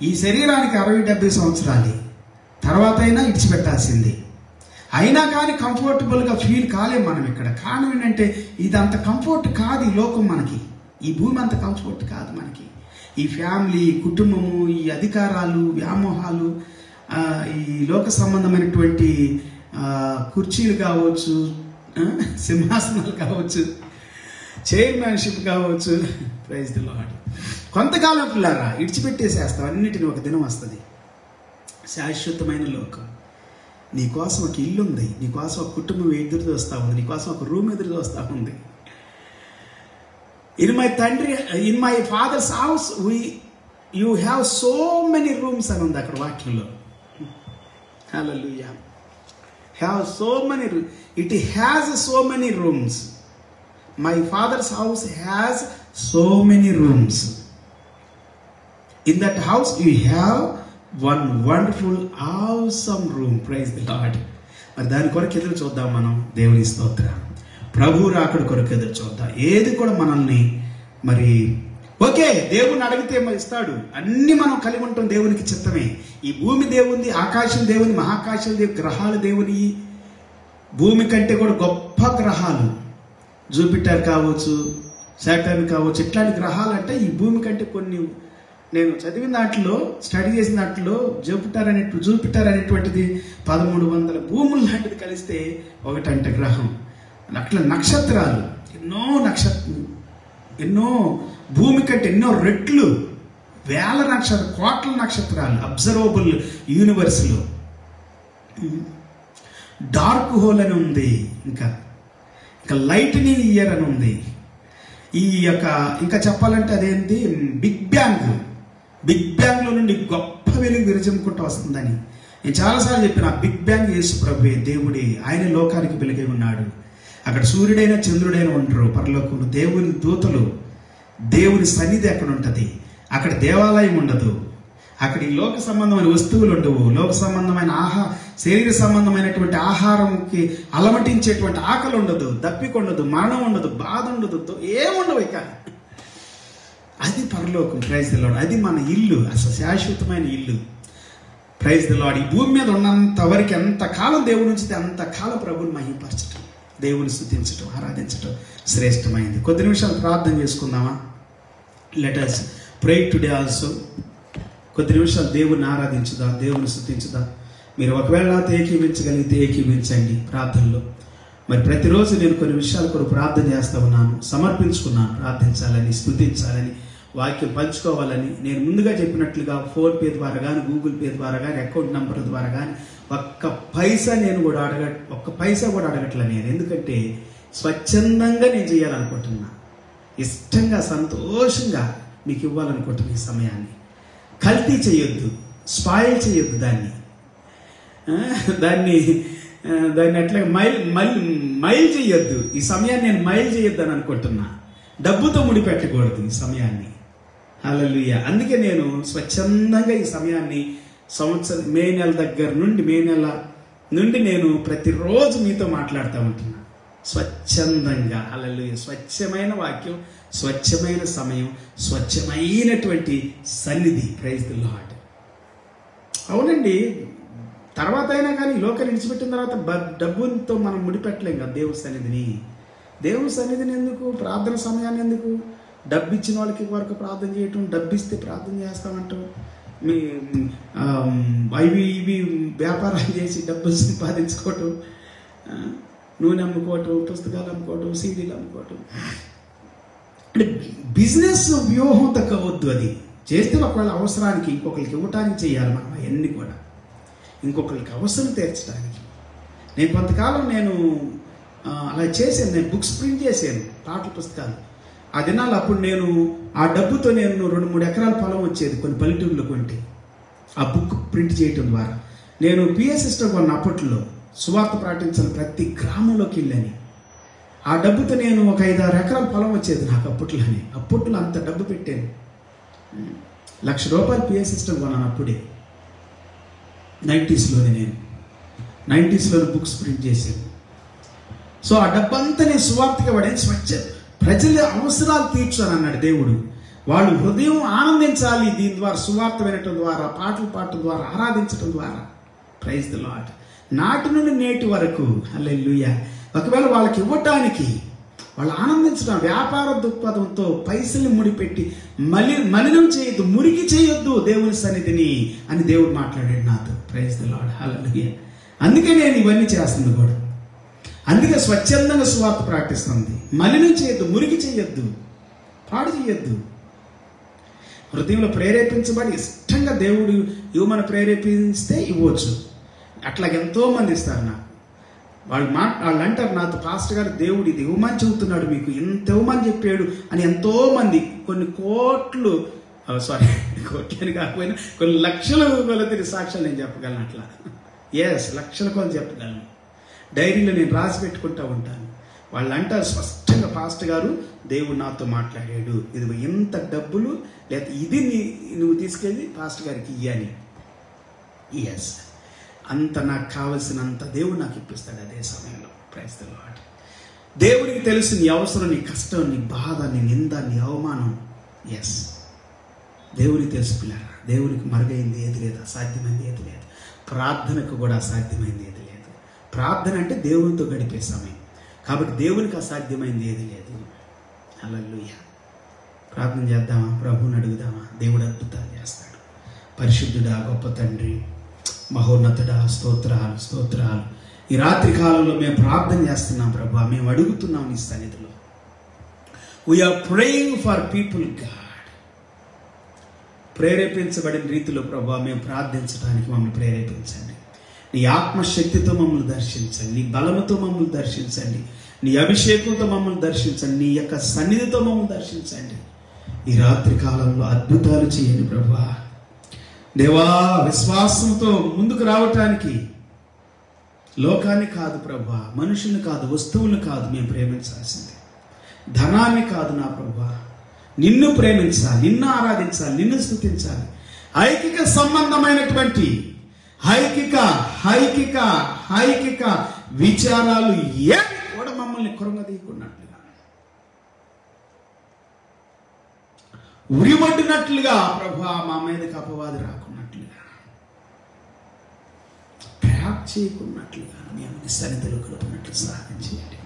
ఈ శరీరానికి 60-70 సంవత్సరాలే, తర్వాత అయినా ఇడిచిపెట్టాల్సింది. అయినా కానీ కంఫర్టబుల్గా ఫీల్ కాలేం మనం ఇక్కడ. కారణం ఏంటంటే ఇది అంత కంఫర్ట్ కాదు ఈ లోకం మనకి. ఈ భూమి అంత కంఫర్ట్ కాదు మనకి. ఈ ఫ్యామిలీ, కుటుంబము, ఈ అధికారాలు, వ్యామోహాలు, ఈ లోక సంబంధమైనటువంటి కుర్చీలు కావచ్చు, సింహాసనాలు కావచ్చు, చైర్మన్షిప్ కావచ్చు, ప్రైజ్ ది లార్డ్. కొంతకాలం పిల్లారా ఇడిచిపెట్టేసేస్తాం అన్నిటిని. ఒక దినం వస్తుంది, శాశ్వతమైన లోకం. నీకోసం ఒక ఇల్లు ఉంది, నీకోసం ఒక కుటుంబం ఎదురు చూస్తూ ఉంది, నీకోసం ఒక రూమ్ ఎదురు చూస్తూ ఉంది. In my father's house you have so many rooms అని ఉంది అక్కడ వాక్యంలో. Hallelujah. Have so many, it has so many rooms. My father's house has so many rooms. In that house you have one wonderful awesome room. Praise the Lord. మరి దాని కొరకు ఎదురు చూద్దాం మనం. దేవుని స్తోత్రం. ప్రభు రాకడ కొరకు ఎదురు చూద్దాం. ఏది కూడా మనల్ని మరి ఓకే దేవుని అడిగితే ఇస్తాడు. అన్ని మనం కలిగి ఉంటాం, దేవునికి చిత్తమే. ఈ భూమి దేవుంది, ఆకాశం దేవుని, మహాకాశం దేవుని, గ్రహాలు దేవుని. భూమి కంటే కూడా గొప్ప గ్రహాలు జూపిటర్ కావచ్చు, సాటర్న్ కావచ్చు. ఇట్లాంటి గ్రహాలు అంటే ఈ భూమి కంటే కొన్ని, నేను చదివిన దాంట్లో, స్టడీ చేసిన దాంట్లో జూపిటర్ అనేటువంటిది 1300 భూములు లాంటిది కలిస్తే ఒకటంట గ్రహం. అట్లా నక్షత్రాలు ఎన్నో భూమి కంటే ఎన్నో రెట్లు, వేల నక్షత్రాలు, కోట్ల నక్షత్రాలు అబ్జర్వబుల్ యూనివర్స్లో. డార్క్ హోల్ అని ఉంది, ఇంకా లైట్నింగ్ ఇయర్ అని ఉంది. ఈ యొక్క ఇంకా చెప్పాలంటే అదేంటి, బిగ్ బ్యాంగ్లో నుండి గొప్ప వెలుగు విరజిమ్ముకుంటూ వస్తుందని నేను చాలాసార్లు చెప్పిన. బిగ్ బ్యాంగ్ యేసు ప్రభువే, దేవుడే. ఆయన లోకానికి వెలుగై ఉన్నాడు. అక్కడ సూర్యుడైనా చంద్రుడైనా ఉండరు పరలోకంలో. దేవుని దూతలు, దేవుని సన్నిధి అక్కడ ఉంటుంది. అక్కడ దేవాలయం ఉండదు. అక్కడ ఈ లోక సంబంధమైన వస్తువులు ఉండవు. లోక సంబంధమైన శరీర సంబంధమైనటువంటి ఆహారంకి అలమటించేటువంటి ఆకలి ఉండదు, దప్పిక ఉండదు, మరణం ఉండదు, బాధ ఉండదు, ఏముండవు. ఇక అది పరలోకం. Praise the lord. అది మన ఇల్లు, అసలు శాశ్వతమైన ఇల్లు. Praise the lord. ఈ భూమి మీద ఉన్నంత వరకు ఎంతకాలం దేవుని ఉంచితే అంతకాలం ప్రభువుని మహిమపరచటం, దేవుని స్తుతించటం, ఆరాధించటం శ్రేష్టమైంది. కొద్ది నిమిషాలు ప్రార్థన చేసుకుందామా? Let us pray today also. కొద్ది నిమిషాలు దేవుని ఆరాధించుదా, దేవుని స్తుతించుదా. మీరు ఒకవేళ నాతో ఏకీవించగలిగితే ఏకీవించండి ప్రార్థనలో. మరి ప్రతిరోజు నేను కొన్ని విషయాల కొరకు ప్రార్థన చేస్తూ ఉన్నాను, సమర్పించుకున్నాను. ప్రార్థించాలని, స్తుతించాలని, వాక్యం పంచుకోవాలని. నేను ముందుగా చెప్పినట్లుగా ఫోన్పే ద్వారా కానీ, గూగుల్ పే ద్వారా కానీ, అకౌంట్ నెంబర్ ద్వారా కానీ ఒక్క పైసా కూడా అడగట్లే నేను. ఎందుకంటే స్వచ్ఛందంగా నేను చేయాలనుకుంటున్నా. ఇష్టంగా సంతోషంగా మీకు ఇవ్వాలనుకుంటున్న ఈ సమయాన్ని కల్తీ చేయొద్దు, స్పాయిల్ చేయొద్దు దాన్ని అట్లా మైల్ చేయొద్దు. ఈ సమయాన్ని నేను మైల్ చేయొద్దు అని అనుకుంటున్నా. డబ్బుతో ముడిపెట్టకూడదు ఈ సమయాన్ని. హల్లెలూయా. అందుకే నేను స్వచ్ఛందంగా ఈ సమయాన్ని మే నెల దగ్గర నుండి నేను ప్రతిరోజు మీతో మాట్లాడుతూ ఉంటున్నా స్వచ్ఛందంగా. హల్లెలూయా. స్వచ్ఛమైన వాక్యం, స్వచ్ఛమైన సమయం, స్వచ్ఛమైనటువంటి సన్నిధి. Praise the lord. అవునండి, తర్వాత అయినా కానీ లోకాన్ని విడిచిపెట్టిన తర్వాత డబ్బుతో మనం ముడిపెట్టలేం కదా దేవుని సన్నిధిని ఎందుకు, ప్రార్థన సమయాన్ని ఎందుకు? డబ్బు ఇచ్చిన వాళ్ళకి వరకు ప్రార్థన చేయటం, డబ్బు ఇస్తే ప్రార్థన చేస్తామంటాం. మీ ఇవి వ్యాపారాలు చేసి డబ్బులు సంపాదించుకోవటం, నూనె అమ్ముకోవటం, పుస్తకాలు అమ్ముకోవటం, సీడీలు అమ్ముకోవటం, అంటే బిజినెస్ వ్యూహం తగ్గవద్దు. అది చేస్తే ఒకవేళ అవసరానికి ఇంకొకరికి ఇవ్వటానికి చేయాలి మనం అవన్నీ కూడా, ఇంకొకరికి అవసరం తీర్చడానికి. నేను కొంతకాలం అలా చేశాను. నేను బుక్స్ ప్రింట్ చేశాను, పాటల పుస్తకాలు. ఆ దినాలు అప్పుడు నేను ఆ డబ్బుతో నేను 2-3 ఎకరాల పొలం వచ్చేది కొన్ని పల్లెటూరులో కొంటే. ఆ బుక్ ప్రింట్ చేయటం ద్వారా నేను పిఎస్ సిస్టమ్ కొన్న అప్పట్లో సువార్త ప్రకటించాలి ప్రతి గ్రామంలోకి వెళ్ళని. ఆ డబ్బుతో నేను ఒక 5-6 ఎకరాల పొలం వచ్చేది నాకు అప్పట్లో అంత డబ్బు పెట్టాను. ₹1,00,000 పిఎస్ సిస్టమ్ కొన్నాను అప్పుడే. 90స్లోనే బుక్స్ ప్రింట్ చేశాను. సో ఆ డబ్బంతా నేను సువార్తగా పడేది. ప్రజల అవసరాలు తీర్చాను అన్నాడు దేవుడు. వాళ్ళు హృదయం ఆనందించాలి దీని ద్వారా, సువార్త వినటం ద్వారా, పాటలు పాడటం ద్వారా, ఆరాధించటం ద్వారా. Praise the lord. నాటి నుండి నేటి వరకు హల్లెలూయా. ఒకవేళ వాళ్ళకి ఇవ్వటానికి, వాళ్ళు ఆనందించడం, వ్యాపార దృక్పథంతో పైసల్ని ముడిపెట్టి మలినం చేయొద్దు, మురికి చేయొద్దు దేవుని సన్నిధిని అని దేవుడు మాట్లాడాడు నాతో. Praise the lord. హల్లెలూయా. అందుకే నేను ఇవన్నీ చేస్తుంది కూడా. అందుకే స్వచ్ఛందంగా సువార్త ప్రకటిస్తుంది. మలినం చేయొద్దు, మురికి చేయొద్దు, పాడు చేయొద్దు. హృదయంలో ప్రేరేపించబడి ఇష్టంగా దేవుడు ఇవ్వమని ప్రేరేపిస్తే ఇవ్వచ్చు. అట్లా ఎంతో మంది ఇస్తారు నాకు. వాళ్ళు అంటారు నాతో, పాస్టర్ గారు దేవుడు ఇది ఇవ్వమని చెబుతున్నాడు, మీకు ఇంత ఇవ్వమని చెప్పాడు అని. ఎంతో మంది కొన్ని కోట్లు అని కాకపోయినా కొన్ని లక్షల కొలది సాక్ష్యాలు నేను చెప్పగలను. అట్లా లక్షల కొలది చెప్పగలను. డైరీలో నేను రాసి పెట్టుకుంటూ ఉంటాను. వాళ్ళు అంటారు స్పష్టంగా, పాస్టర్ గారు దేవుడు నాతో మాట్లాడాడు, ఇది ఇంత డబ్బులు లేదా ఇది నువ్వు తీసుకెళ్ళి పాస్టర్ గారికి ఇయ్యాలి. అంత నాకు కావలసినంత దేవుడు నాకు ఇప్పిస్తాడు అదే సమయంలో. Praise the lord. దేవుడికి తెలుసు నీ అవసరం, నీ కష్టం, నీ బాధ, నీ నింద, నీ అవమానం. దేవుడికి తెలుసు పిల్లరా. దేవునికి మరుగైంది ఏది లేదు, అసాధ్యమైంది ఏది లేదు. ప్రార్థనకు కూడా అసాధ్యమైంది ఏది లేదు. ప్రార్థన అంటే దేవునితో గడిపే సమయం కాబట్టి దేవునికి అసాధ్యమైంది ఏది లేదు. హల్లెలూయా. ప్రార్థన చేద్దామా? ప్రభువుని అడుగుదామా? దేవుడు అద్భుతాలు చేస్తాడు. పరిశుద్ధుడా, గొప్ప తండ్రి, మహోన్నతుడా, స్తోత్రాలు. ఈ రాత్రి కాలంలో మేము ప్రార్థన చేస్తున్నాం ప్రభా. మేము అడుగుతున్నాం నీ సన్నిధిలో. We are praying for people God. ప్రేరేపించబడిన రీతిలో ప్రభా మేము ప్రార్థించడానికి మమ్మల్ని ప్రేరేపించండి. నీ ఆత్మశక్తితో మమ్మల్ని దర్శించండి, నీ బలముతో మమ్మల్ని దర్శించండి, నీ అభిషేకంతో మమ్మల్ని దర్శించండి, నీ యొక్క సన్నిధితో మమ్మల్ని దర్శించండి. ఈ రాత్రి కాలంలో అద్భుతాలు చేయండి ప్రభా. దేవా, విశ్వాసంతో ముందుకు రావటానికి లోకాన్ని కాదు ప్రభా, మనుషుల్ని కాదు, వస్తువులను కాదు మేము ప్రేమించాల్సింది, ధనాన్ని కాదు నా ప్రభా. నిన్ను ప్రేమించాలి, నిన్ను ఆరాధించాలి, నిన్ను స్తుతించాలి. ఐకిక సంబంధమైనటువంటి ఐకిక విచారాలు ఏవి కూడా మమ్మల్ని కృంగదీయకున్నట్లుగా, ఉరివడ్డినట్లుగా ప్రభా మా మీదకి అపవాది రాకున్నట్లుగా, ట్రాప్ చేయకున్నట్లుగా మేము సన్నిధిలో కలుపున్నట్లు సహాయం చేయండి.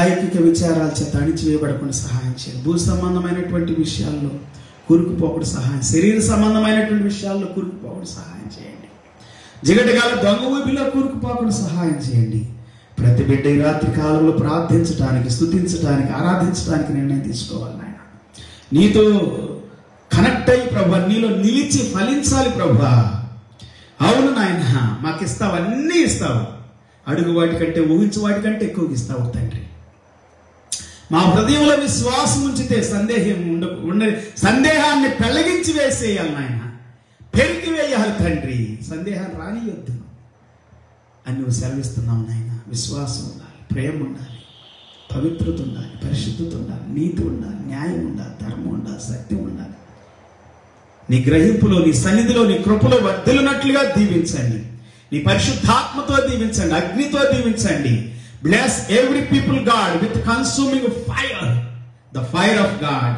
ఐకిక విచారాల చేత అణిచివేయబడకుండా సహాయం చేయండి. భూ సంబంధమైనటువంటి విషయాల్లో కూరుకుపోకుండా సహాయం, శరీర సంబంధమైనటువంటి విషయాల్లో కూరుకుపోకుండా సహాయం చేయండి. జిగటగాల దొంగ ఊపిలో కూరుకుపోకుండా సహాయం చేయండి. ప్రతి బిడ్డ ఈ రాత్రి కాలంలో ప్రార్థించడానికి, స్తుతించడానికి, ఆరాధించడానికి నిర్ణయం తీసుకోవాలి నాయన. నీతో కనెక్ట్ అయ్యి ప్రభా, నీలో నిలిచి ఫలించాలి ప్రభా. అవును నాయన, మాకు ఇస్తావు, అన్నీ ఇస్తావు. అడుగు వాటికంటే, ఊహించు వాటికంటే ఎక్కువగా ఇస్తావు తండ్రి. మా హృదయంలో విశ్వాసం ఉంచితే సందేహాన్ని పెళ్లగించి వేసేయాలి నాయన, పెరిగి వేయాలి తండ్రి, సందేహాన్ని రానియొద్దు అని నువ్వు సెలవిస్తున్నావు నాయన. విశ్వాసం ఉండాలి, ప్రేమ ఉండాలి, పవిత్రత ఉండాలి, పరిశుద్ధత ఉండాలి, నీతి ఉండాలి, న్యాయం ఉండాలి, ధర్మం ఉండాలి, సత్యం ఉండాలి. నీ గ్రహింపులో, నీ సన్నిధిలో, నీ కృపలో వర్ధిల్లునట్లుగా దీవించండి. నీ పరిశుద్ధాత్మతో దీవించండి, అగ్నితో దీవించండి. Bless every people God with consuming fire, the fire of God,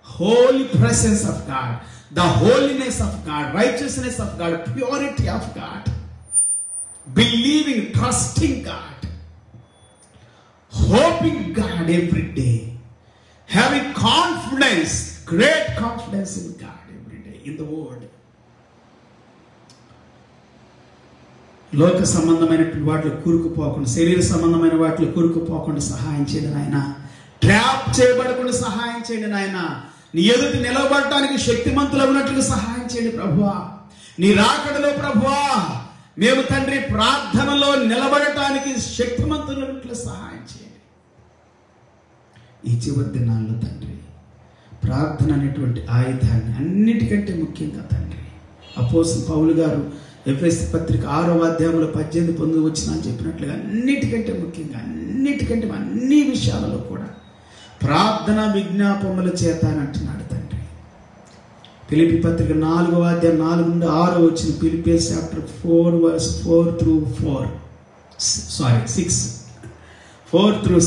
holy presence of God, the holiness of God, righteousness of God, purity of God, believing, trusting God, hoping God every day, having confidence, great confidence in God every day, in the word. లోక సంబంధమైనటువంటి వాటిలో కూరుకుపోకుండా, శరీర సంబంధమైన వాటిలో కూరుకుపోకుండా సహాయం చేయండి నాయన. ట్రాప్ చేయబడకుండా సహాయం చేయండి నాయన. నీ ఎదుట నిలబడటానికి శక్తిమంతులు ఉన్నట్లుగా సహాయం చేయండి ప్రభువా. నీ రాకడలో ప్రభువా మేము తండ్రి ప్రార్థనలో నిలబడటానికి శక్తిమంతులు ఉన్నట్లు సహాయం చేయండి. ఈ చివరి దినాల్లో తండ్రి ప్రార్థన అనేటువంటి ఆయుధాన్ని అన్నిటికంటే ముఖ్యంగా తండ్రి అపోస్తలుడు పౌలు గారు ఎఫెసీ పత్రిక 6వ అధ్యాయంలో 18-19 వచ్చిన చెప్పినట్లుగా అన్నిటికంటే ముఖ్యంగా, అన్నిటికంటే అన్ని విషయాలలో కూడా ప్రార్థన విజ్ఞాపముల చేత అని అంటున్నాడు తండ్రి. ఫిలిప్పీ పత్రిక 4వ అధ్యాయం 4 నుండి 6 వచ్చిన Philippians chapter 4 verse 4 through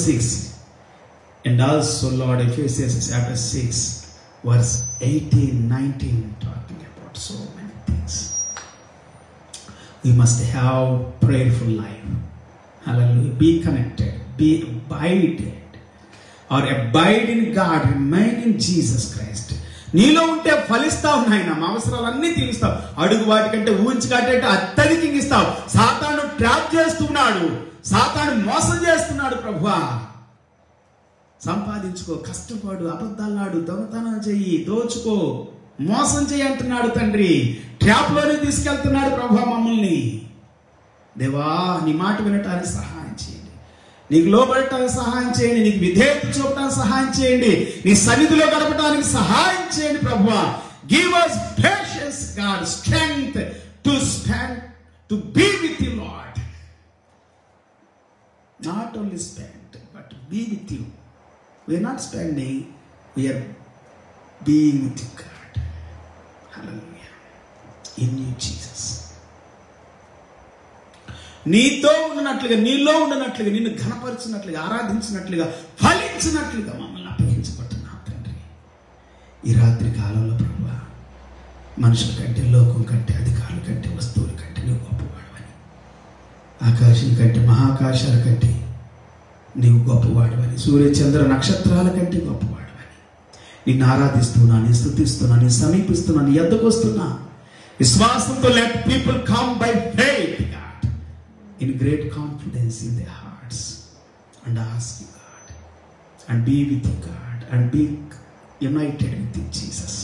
6. And also Lord, Ephesians chapter 6 verse 18-19 talking about so many things. We must have prayerful life. Hallelujah. Be connected, be abided, or abide in God, remain in Jesus Christ. నీలో ఉంటే ఫలిస్తావు నాయన, మా అవసరాలన్నీ తీరుస్తావు, అడుగు వాటికంటే ఊహించుకంటే అత్యధికంగా ఇస్తావు. సాతాను ట్రాప్ చేస్తున్నాడు, సాతాను మోసం చేస్తున్నాడు ప్రభువా. సంపాదించుకో, కష్టపడు, అబద్ధాలాడు, దొంగతనం చెయ్యి, దోచుకో, మోసం చేయి అంటున్నాడు తండ్రి. ట్రాప్లోనే తీసుకెళ్తున్నాడు ప్రభువా మమ్మల్ని. దేవా నీ మాట వినటానికి సహాయం చేయండి, నీకు లోబడటానికి సహాయం చేయండి, నీకు విధేయత చూపడానికి సహాయం చేయండి, నీ సన్నిధిలో గడపడానికి సహాయం చేయండి ప్రభువా. Give us patience God, strength to stand, to be with you Lord. Not only spend but be with you. We are not spending, we are being with God. Hallelujah. In you Jesus. నీతో ఉన్నట్లుగా, నీలో ఉన్నట్లుగా, నిన్ను ఘనపరిచినట్లుగా, ఆరాధించినట్లుగా, ఫలించినట్లుగా మమ్మల్ని అప్పగించుకుంటున్నావు తండ్రి. ఈ రాత్రి కాలంలో ప్రభువా మనుషుల కంటే, లోకం కంటే, అధికారుల కంటే, వస్తువుల కంటే నువ్వు గొప్పవాడవని, ఆకాశం కంటే, మహాకాశాల కంటే నీవు గొప్పవాడవని, సూర్య చంద్ర నక్షత్రాల కంటే గొప్పవాడవని నిన్ను ఆరాధిస్తున్నా, నీ స్తుతిస్తున్నా, నీ సమీపిస్తున్నా, నీ ఎద్దకు వస్తున్నా విశ్వాసంతో. Let people come by faith God in great confidence in their hearts and ask you God and be with you God and be united with you Jesus.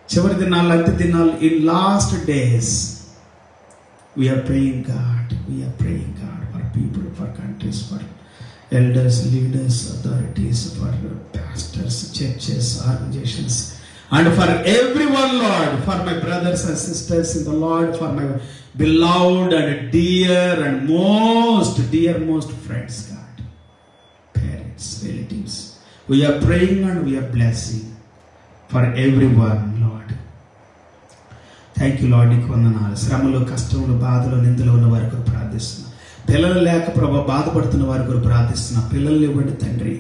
చివరి దినాలు, అంత్య దినాలు, in last days we are praying God, we are praying God for people, for countries, for elders, leaders, authorities, for pastors, churches, organizations, and for everyone Lord, for my brothers and sisters in the Lord, for my beloved and dear and most friends God, parents, relatives. We are praying and we are blessing for everyone Lord. Thank you Lord. నీకు వందనాలు. శ్రమలో, కష్టంలో, బాధలో, నిందలో ఉన్న వారి కొరకు ప్రార్థిస్తున్నాను. పిల్లలు లేక ప్రభా బాధపడుతున్న వారి కొరకు ప్రార్థిస్తున్నా. పిల్లల్ని ఇవ్వండి తండ్రి,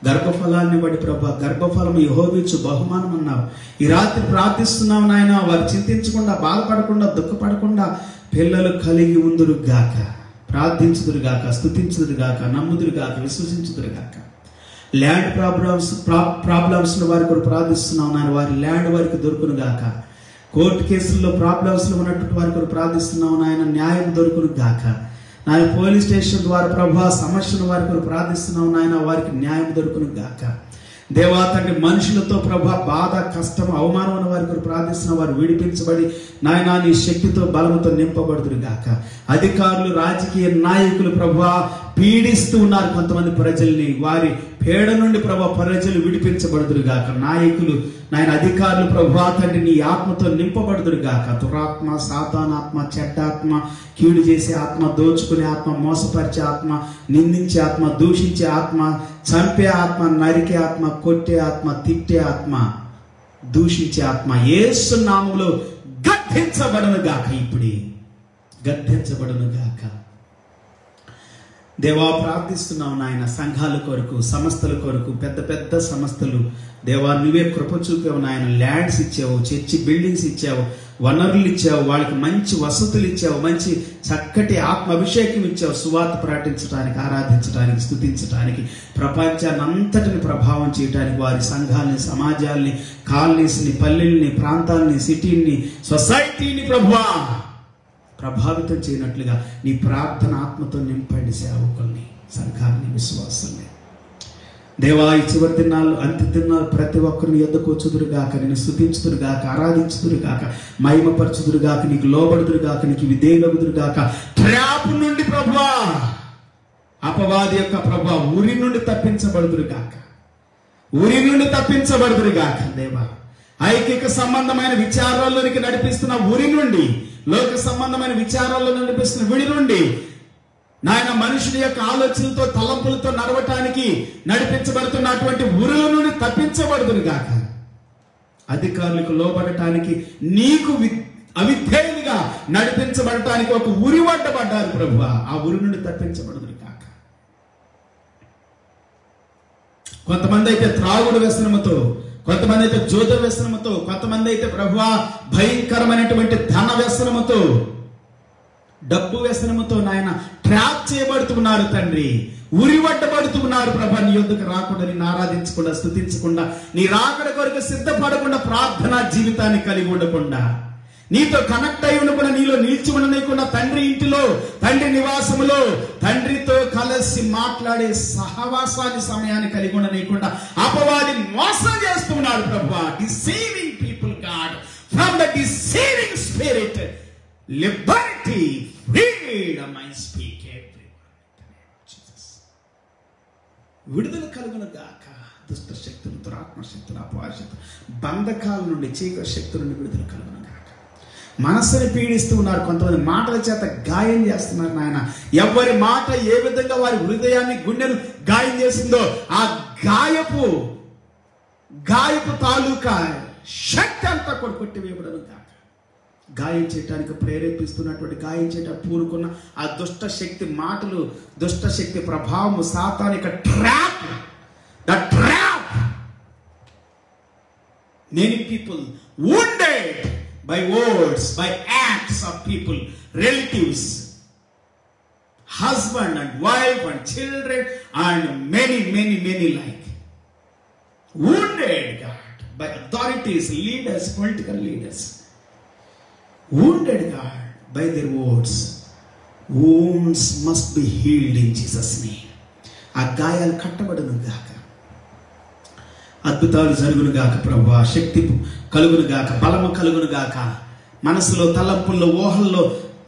గర్భఫలాన్ని ఇవ్వండి ప్రభా. గర్భఫలం యెహోవాయిచ్చు బహుమానం అన్నావు. ఈ రాత్రి ప్రార్థిస్తున్నావు నాయన, వారు చింతించకుండా, బాధపడకుండా, దుఃఖపడకుండా పిల్లలు కలిగి ఉందురు గాక, ప్రార్థించుదురు గాక, స్తుతించుదురు గాక, నమ్ముదురు గాక, విశ్వసించుదురు గాక. ల్యాండ్ ప్రాబ్లమ్స్ వారి కొరకు ప్రార్థిస్తున్నావు నాయన, వారి ల్యాండ్ వారికి దొరుకును గాక. కోర్టు కేసుల్లో ప్రాబ్లమ్స్లో ఉన్నటువంటి వారి కొరకు ప్రార్థిస్తున్నావు నాయన, న్యాయం దొరుకును గాక. నాయన పోలీస్ స్టేషన్ ద్వారా ప్రభా సమస్యను వారి కొరకు ప్రార్థిస్తున్నావు నాయన, వారికి న్యాయం దొరుకును గాక. దేవా తండ్రి, మనుషులతో ప్రభా బాధ, కష్టం, అవమానం ఉన్న వారి కొరకు ప్రార్థిస్తున్న వారు విడిపించబడి నాయన నీ శక్తితో, బలముతో నింపబడుదురు గాక. అధికారులు, రాజకీయ నాయకులు ప్రభా పీడిస్తూ ఉన్నారు కొంతమంది ప్రజల్ని. వారి పేడ నుండి ప్రభా ప్రజలు విడిపించబడుదురుగాక. నాయకులు, నాయన అధికారులు ప్రభా తండ్రి నీ ఆత్మతో నింపబడుదురుగాక. దురాత్మ, సాతానాత్మ, చెడ్డాత్మ, కీడు చేసే ఆత్మ, దోచుకునే ఆత్మ, మోసపరిచే ఆత్మ, నిందించే ఆత్మ, దూషించే ఆత్మ, చంపే ఆత్మ, నరికే ఆత్మ, కొట్టే ఆత్మ, తిట్టే ఆత్మ, దూషించే ఆత్మ యేసు నామములో గద్దించబడును గాక. ఇప్పుడే గద్దించబడును గాక. దేవా ప్రార్థిస్తున్నావు నాయన, సంఘాల కొరకు, సంస్థల కొరకు, పెద్ద పెద్ద సంస్థలు దేవా నువ్వే కృప చూపావు నాయన. ల్యాండ్స్ ఇచ్చావు, చర్చి బిల్డింగ్స్ ఇచ్చావు, వనరులు ఇచ్చావు, వాళ్ళకి మంచి వసతులు ఇచ్చావు, మంచి చక్కటి ఆత్మ అభిషేకం ఇచ్చావు. సువార్త ప్రకటించడానికి, ఆరాధించడానికి, స్తుతించడానికి, ప్రపంచాన్ని అంతటిని ప్రభావం చేయడానికి వారి సంఘాలని, సమాజాల్ని, కాలనీస్ని, పల్లెల్ని, ప్రాంతాలని, సిటీని, సొసైటీని ప్రభువా ప్రభావితం చేయనట్లుగా నీ ప్రార్థన ఆత్మతో నింపండి సేవకుల్ని, సంఘాన్ని, విశ్వాసాన్ని. దేవా ఈ చివరి దినాలు, అంత్య దినాలు ప్రతి ఒక్కరిని యొద్దకు వచ్చుదురుగాక, నేను స్తుతించుదురుగాక, ఆరాధించుదురుగాక, మహిమపరచుదురుగాక, నీకు లోబడుదురుగాక, నీకు విధేయులగుదురుగాక. ట్రాప్ నుండి ప్రభువా, అపవాది యొక్క ప్రభువా ఉరి నుండి తప్పించబడుదురుగాక, ఉరి నుండి తప్పించబడుదురుగాక. దేవా ఐకిక సంబంధమైన విచారాల్లోనికి నడిపిస్తున్న ఉరి నుండి, లోక సంబంధమైన విచారాల్లో నడిపిస్తున్న విడి నుండి, నాయన మనుషుని యొక్క ఆలోచనలతో, తలంపులతో నడవటానికి నడిపించబడుతున్నటువంటి ఉరుల నుండి తప్పించబడుదురుగాక. అధికారులకు లోబడటానికి, నీకు అవిధేయులుగా నడిపించబడటానికి ఒక ఉరి వడ్డబడ్డారు ప్రభువా, ఆ ఉరి నుండి తప్పించబడుదురుగాక. కొంతమంది అయితే త్రాగుడు వ్యసనముతో, కొంతమంది అయితే జోద వ్యసనముతో, కొంతమంది అయితే ప్రభువా భయంకరమైనటువంటి ధన వ్యసనముతో, డబ్బు వ్యసనముతో నాయన ట్రాప్ చేయబడుతున్నారు తండ్రి, ఉరివడ్డబడుతున్నారు ప్రభా. నీ యొద్దకు రాకుండా, నిన్ను ఆరాధించకుండా, స్తుతించకుండా, నీ రాకడ కొరకు సిద్ధపడకుండా, ప్రార్థనా జీవితాన్ని కలిగి ఉండకుండా, నీతో కనెక్ట్ అయి ఉండకుండా, నీలో నిలిచి ఉండనీయకుండా, తండ్రి ఇంటిలో, తండ్రి నివాసములో తండ్రితో కలిసి మాట్లాడే సహవాసాన్ని, సమయాన్ని కలిగి ఉండనీయకుండా అపవాది మోసం చేస్తున్నాడు ప్రభువా. Deceiving people God from the deceiving spirit. Liberty, freedom I speak everyone. విడుదల కలుగును గాక. దుష్ట శక్తులు, దురాత్మ శక్తులు, అపవాది శక్తులు, బంధకాల నుండి, చీకటి శక్తుల నుండి విడుదల కలుగును గాక. మనస్సుని పీడిస్తూ ఉన్నారు, కొంతమంది మాటల చేత గాయం చేస్తున్నారు నాయన. ఎవరి మాట ఏ విధంగా వారి హృదయాన్ని, గుండెను గాయం చేసిందో ఆ గాయపు తాలూకా శక్తి అంతా కొట్టివేయబడను గాక. గాయం చేయడానికి ప్రేరేపిస్తున్నటువంటి, గాయం చేయడానికి పూనుకున్న ఆ దుష్ట శక్తి మాటలు, దుష్ట శక్తి ప్రభావం, సాతానిక trap, the trap. Many people wounded by words, by acts of people, relatives, husband and wife and children and many like. Wounded God by authorities, leaders, political leaders. Wounded God by their words. Wounds must be healed in Jesus' name. ఆ గాయాలు కట్టబడును గాక. అద్భుతాలు జరుగును గాక ప్రభువా. శక్తి కలుగును గాక, బలము కలుగును గాక. మనసులో, తలంపుల్లో, ఊహల్లో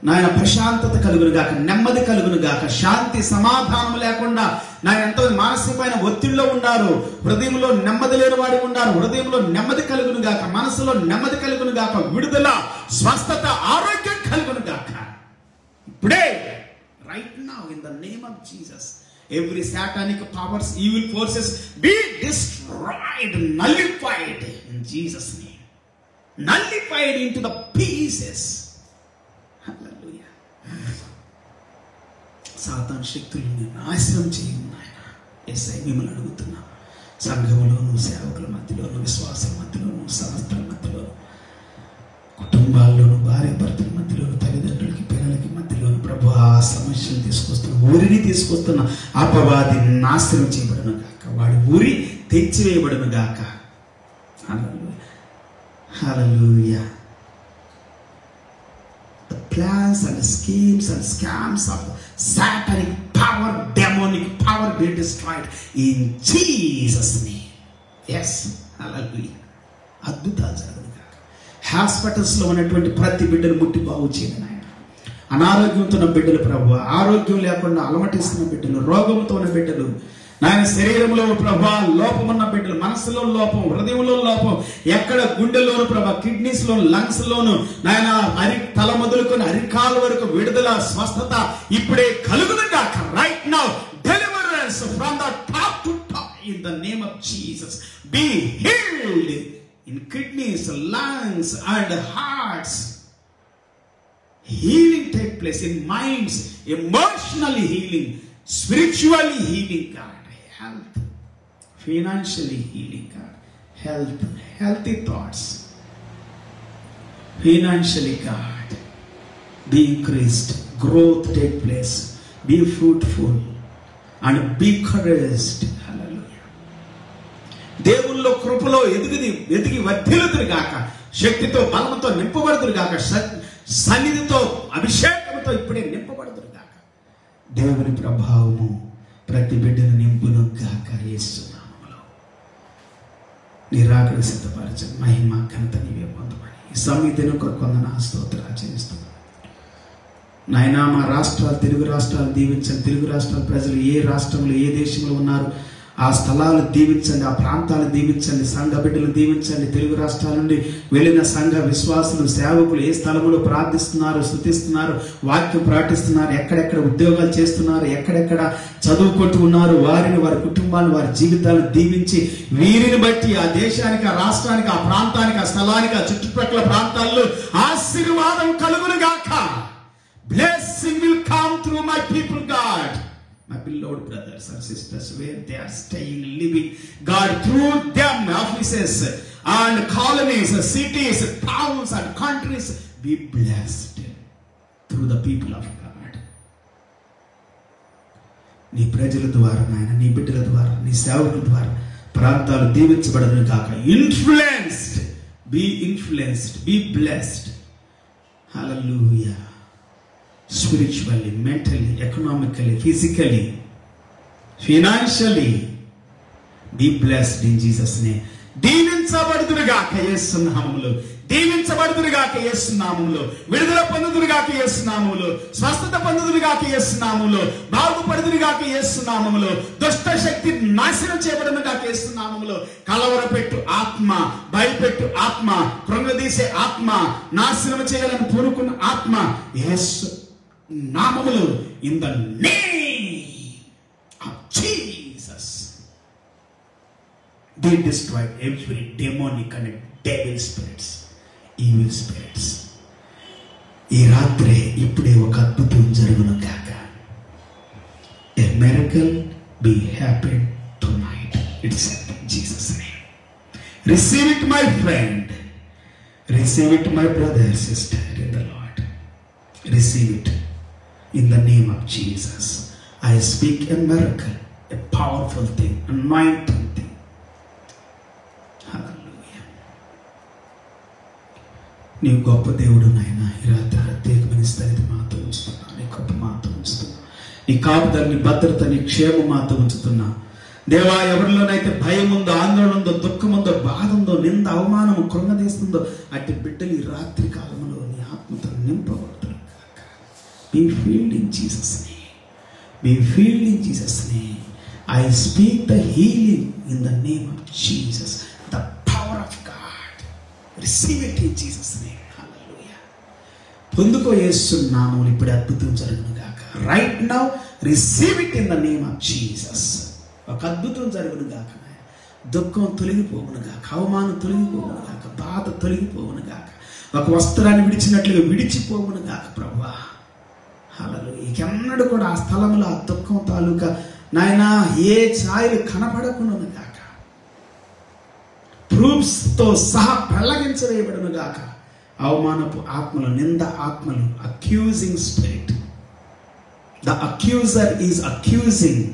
నాయన ప్రశాంతత కలుగును గాక, నెమ్మది కలుగును గాక. శాంతి సమాధానం లేకుండా నాయన ఎంతో మానసికమైన ఒత్తిడిలో ఉన్నారు, హృదయంలో నెమ్మది లేని వాడి ఉన్నారు. హృదయంలో నెమ్మది కలుగును గాక, మనసులో నెమ్మది కలుగును గాక. విడుదల, స్వస్థత, ఆరోగ్యం కలుగును గాక. ఇప్పుడే, right now, in the name of Jesus, every satanic powers, evil forces be destroyed, nullified in Jesus' name. Nullified into the pieces. Hallelujah. సాతాను శక్తులను నాశనం చేయండి నాయన. యేసయ్య మిమ్మల్ని అడుగుతున్నా, సంఘంలోను, సేవకుల మధ్యలోను, విశ్వాసుల మధ్యలోను, సంస్థల మధ్యలోను, కుటుంబాల్లోను, భార్య భర్తల మధ్యలోను, తల్లిదండ్రులకి, పిల్లలకి మధ్యలోను ప్రభు ఆ సమస్యను తీసుకొస్తున్న, ఊరిని తీసుకొస్తున్న అపవాది నాశనం చేయబడను గాక. వాడి ఊరి తెచ్చివేయబడను గాక. హల్లెలూయా, హల్లెలూయా. The plans and schemes and scams of satanic power, demonic power be destroyed in Jesus' name. Yes, hallelujah. అద్భుతాలు జరగను గాక. హాస్పిటల్స్లో ఉన్నటువంటి ప్రతి బిడ్డను ముట్టి బాగు చేయండి నాయన. అనారోగ్యంతో ఉన్న బిడ్డలు ప్రభు, ఆరోగ్యం లేకుండా అలమటిస్తున్న బిడ్డలు, రోగంతో ఉన్న బిడ్డలు, నాయన శరీరంలో ప్రభా లోపం ఉన్న బిడ్డలు, మనసులో లోపం, హృదయంలో లోపం, ఎక్కడ గుండెల్లోను ప్రభా, కిడ్నీస్ లోను, లంగ్స్ లోను నాయన తల మొదలుకొని అరికాల వరకు విడుదల, స్వస్థత ఇప్పుడే కలుగును గాక. Right now deliverance from the top to top in the name of Jesus. Be healed in kidneys, lungs and hearts. Healing take place in minds, emotionally healing, spiritually healing, God, health, financially healing, God, health, healthy thoughts, financially, God, be increased, growth take place, be fruitful and be encouraged. Hallelujah. దేవుల్లో కృపలో ఎదిగి వర్ధిల్లుదురు గాక, శక్తితో బలముతో నింపబడుదురు గాక, సన్నిధితో అభిషేకంతో ఇప్పుడే నింపబడుదురు గాక. దేవుని ప్రభావము ప్రతి బిడ్డను నింపును గాక. యేసు నామములో నీ రాకడ సిద్ధపరచు. మహిమ ఘనత నీవే పొందమని ఈ సమీతిని కొందన స్తోత్రాలు చెల్లిస్తున్నాను. నాయనా మా రాష్ట్రాలు, తెలుగు రాష్ట్రాలు దీవించండి. తెలుగు రాష్ట్రాల ప్రజలు ఏ రాష్ట్రంలో ఏ దేశంలో ఉన్నారు ఆ స్థలాలు దీవించండి, ఆ ప్రాంతాలు దీవించండి, సంఘ బిడ్డలు దీవించండి. తెలుగు రాష్ట్రాల నుండి వెళ్ళిన సంఘ విశ్వాసులు, సేవకులు ఏ స్థలంలో ప్రార్థిస్తున్నారు, స్తుతిస్తున్నారు, వాక్యం ప్రకటిస్తున్నారు, ఎక్కడెక్కడ ఉద్యోగాలు చేస్తున్నారు, ఎక్కడెక్కడ చదువుకుంటూ ఉన్నారు, వారిని, వారి కుటుంబాలను, వారి జీవితాలను దీవించి వీరిని బట్టి ఆ దేశానికి, ఆ రాష్ట్రానికి, ఆ ప్రాంతానికి, ఆ స్థలానికి, ఆ చుట్టుపక్కల ప్రాంతాల్లో ఆశీర్వాదం కలుగును గాక. Blessing will come through my people, God. My beloved brothers and sisters, where they are staying, living, God, through them, offices and colonies, cities, towns and countries, be blessed through the people of God. నీ ప్రజల ద్వారా నాయన, నీ బిడ్డల ద్వారా, నీ సేవకుల ద్వారా ప్రాంతాలు దీవించబడను గాక. Influenced, be blessed. Hallelujah. Spiritually, mentally, economically, physically, financially, be blessed in Jesus' name. దీవించబడుదురుగాక యేసు నామములో, దీవించబడుదురుగాక యేసు నామములో, విడుదల పొందుదురుగాక యేసు నామములో, స్వస్థత పొందుదురుగాక యేసు నామములో, బాగుపడుదురుగాక యేసు నామములో, దుష్ట శక్తి నాశనం చేయబడునుగాక యేసు నామములో. కలవరపెట్టు ఆత్మ, భయపెట్టు ఆత్మ, కృంగదీసే ఆత్మ, నాశనం చేయాలని పూనుకున్న ఆత్మ యేసు నామములో, in the name of Jesus, be destroyed every demonic and devil spirits, evil spirits. ఈ రాత్రి ఇప్పుడే ఒక అద్భుతం జరుగును గాక. A miracle be happened tonight. It's in Jesus' name. Receive it, my friend. Receive it, my brother, sister in the Lord. Receive it in the name of Jesus. I speak a miracle, a powerful thing, anointing thing. Hallelujah. నీ గొప్ప దేవుడు నాయన, ఈ రాత్రి ప్రత్యేకమైన స్థితి మాతో ఉంచుతున్నా, నీ గొప్ప మాతో ఉంచుతున్నా, నీ కాపుదల, నీ భద్రత, నీ క్షేమం మాతో ఉంచుతున్నా దేవా. ఎవరిలోనైతే భయం ఉందో, ఆందోళన ఉందో, దుఃఖం ఉందో, బాధ ఉందో, నింద, అవమానము కృంగదీస్తుందో అట్టి బిడ్డలు ఈ రాత్రి కాలంలో నీ ఆత్మతో నింపబడుతున్నారు. Be filled in Jesus' name. Be filled in Jesus' name. I speak the healing in the name of Jesus. The power of God. Receive it in Jesus' name. Hallelujah. పొందుకో యేసు నామములో ఇప్పుడు అద్భుతం జరుగును గాక. Right now, receive it in the name of Jesus. ఒక అద్భుతం జరుగును గాక. దుఃఖం తొలగిపోవును గాక, అవమానం తొలగిపోవును గాక, బాధ తొలగిపోవును గాక, ఒక వస్త్రాన్ని విడిచినట్లుగా విడిచిపోవును గాక ప్రభువా. హల్లెలూయా. ఇకెన్నడూ కూడా ఆ స్థలంలో ఆ దుఃఖం తాలూకా నాయనా ఏ ఛాయలు కనపడకుండా గాక, ప్రూఫ్స్ తో సహా పెళ్లగించవేయబడును గాక. అవమానపు ఆత్మలు, నింద ఆత్మలు, accusing spirit, the accuser is accusing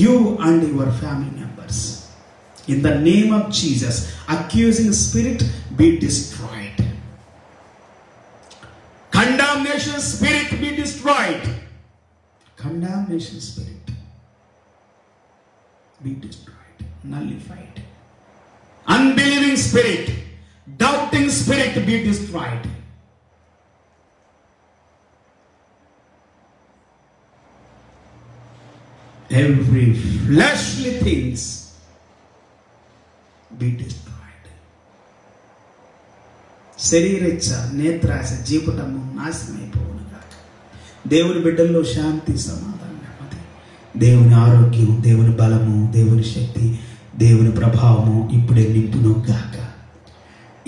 you and your family members. In the name of Jesus, accusing spirit be destroyed. Condemnation spirit be destroyed. Condemnation spirit be destroyed, nullified. Unbelieving spirit, doubting spirit be destroyed. every fleshly things be destroyed. శరీరేచ్ఛ, నేత్రాశ, జీవితము నాశనమైపోవును గాక. దేవుని బిడ్డల్లో శాంతి, సమాధానం, నెమ్మది, దేవుని ఆరోగ్యం, దేవుని బలము, దేవుని శక్తి, దేవుని ప్రభావము ఇప్పుడే నింపును గాక.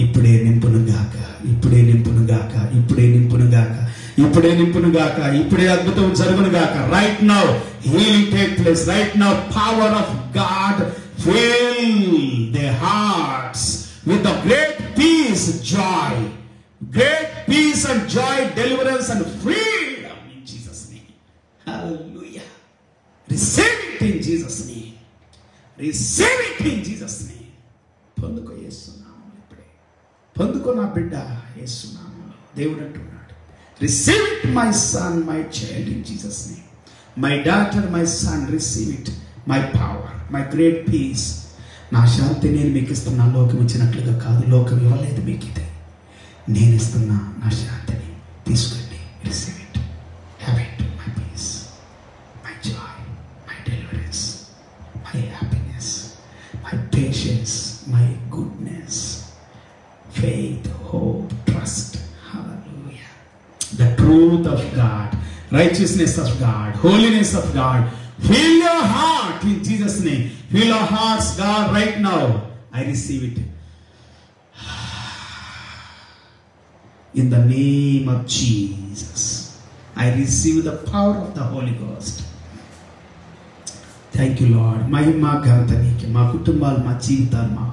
ఇప్పుడే నింపును గాక. ఇప్పుడే నింపును గాక. ఇప్పుడే నింపును గాక. ఇప్పుడే నింపును గాక. ఇప్పుడే అద్భుతం జరుగును గాక. Right now healing take place. Right now power of God fill their hearts with the great peace, joy, great peace and joy, deliverance and freedom in Jesus' name. Hallelujah. Receive it in Jesus' name. Receive it in Jesus' name. పొందుకో యేసు నామములో ఇప్పుడే. పొందుకో నా బిడ్డ యేసు నామములో. దేవుడు అంటున్నాడు, receive it my son, my child, in Jesus' name. My daughter, my son, receive it. My power, my great peace. నా శాంతి నేను మీకు ఇస్తున్నా. లోకం ఇచ్చినట్లుగా కాదు. లోకం ఇవ్వలేదు మీకు ఇది. నేను ఇస్తున్నా నా శాంతిని. తీసుకోండి. Receive it. Have it. My peace, my joy, my deliverance, my happiness, my patience, my goodness, faith, hope, trust. Hallelujah. The truth of God, righteousness of God, holiness of God. Fill your heart in Jesus' name. Fill our hearts, God, right now. I receive it. In the name of Jesus, I receive the power of the Holy Ghost. Thank you, Lord. మహిమ ఘనత నీకే. మా కుటుంబాలు, మా జీవితాలు, మా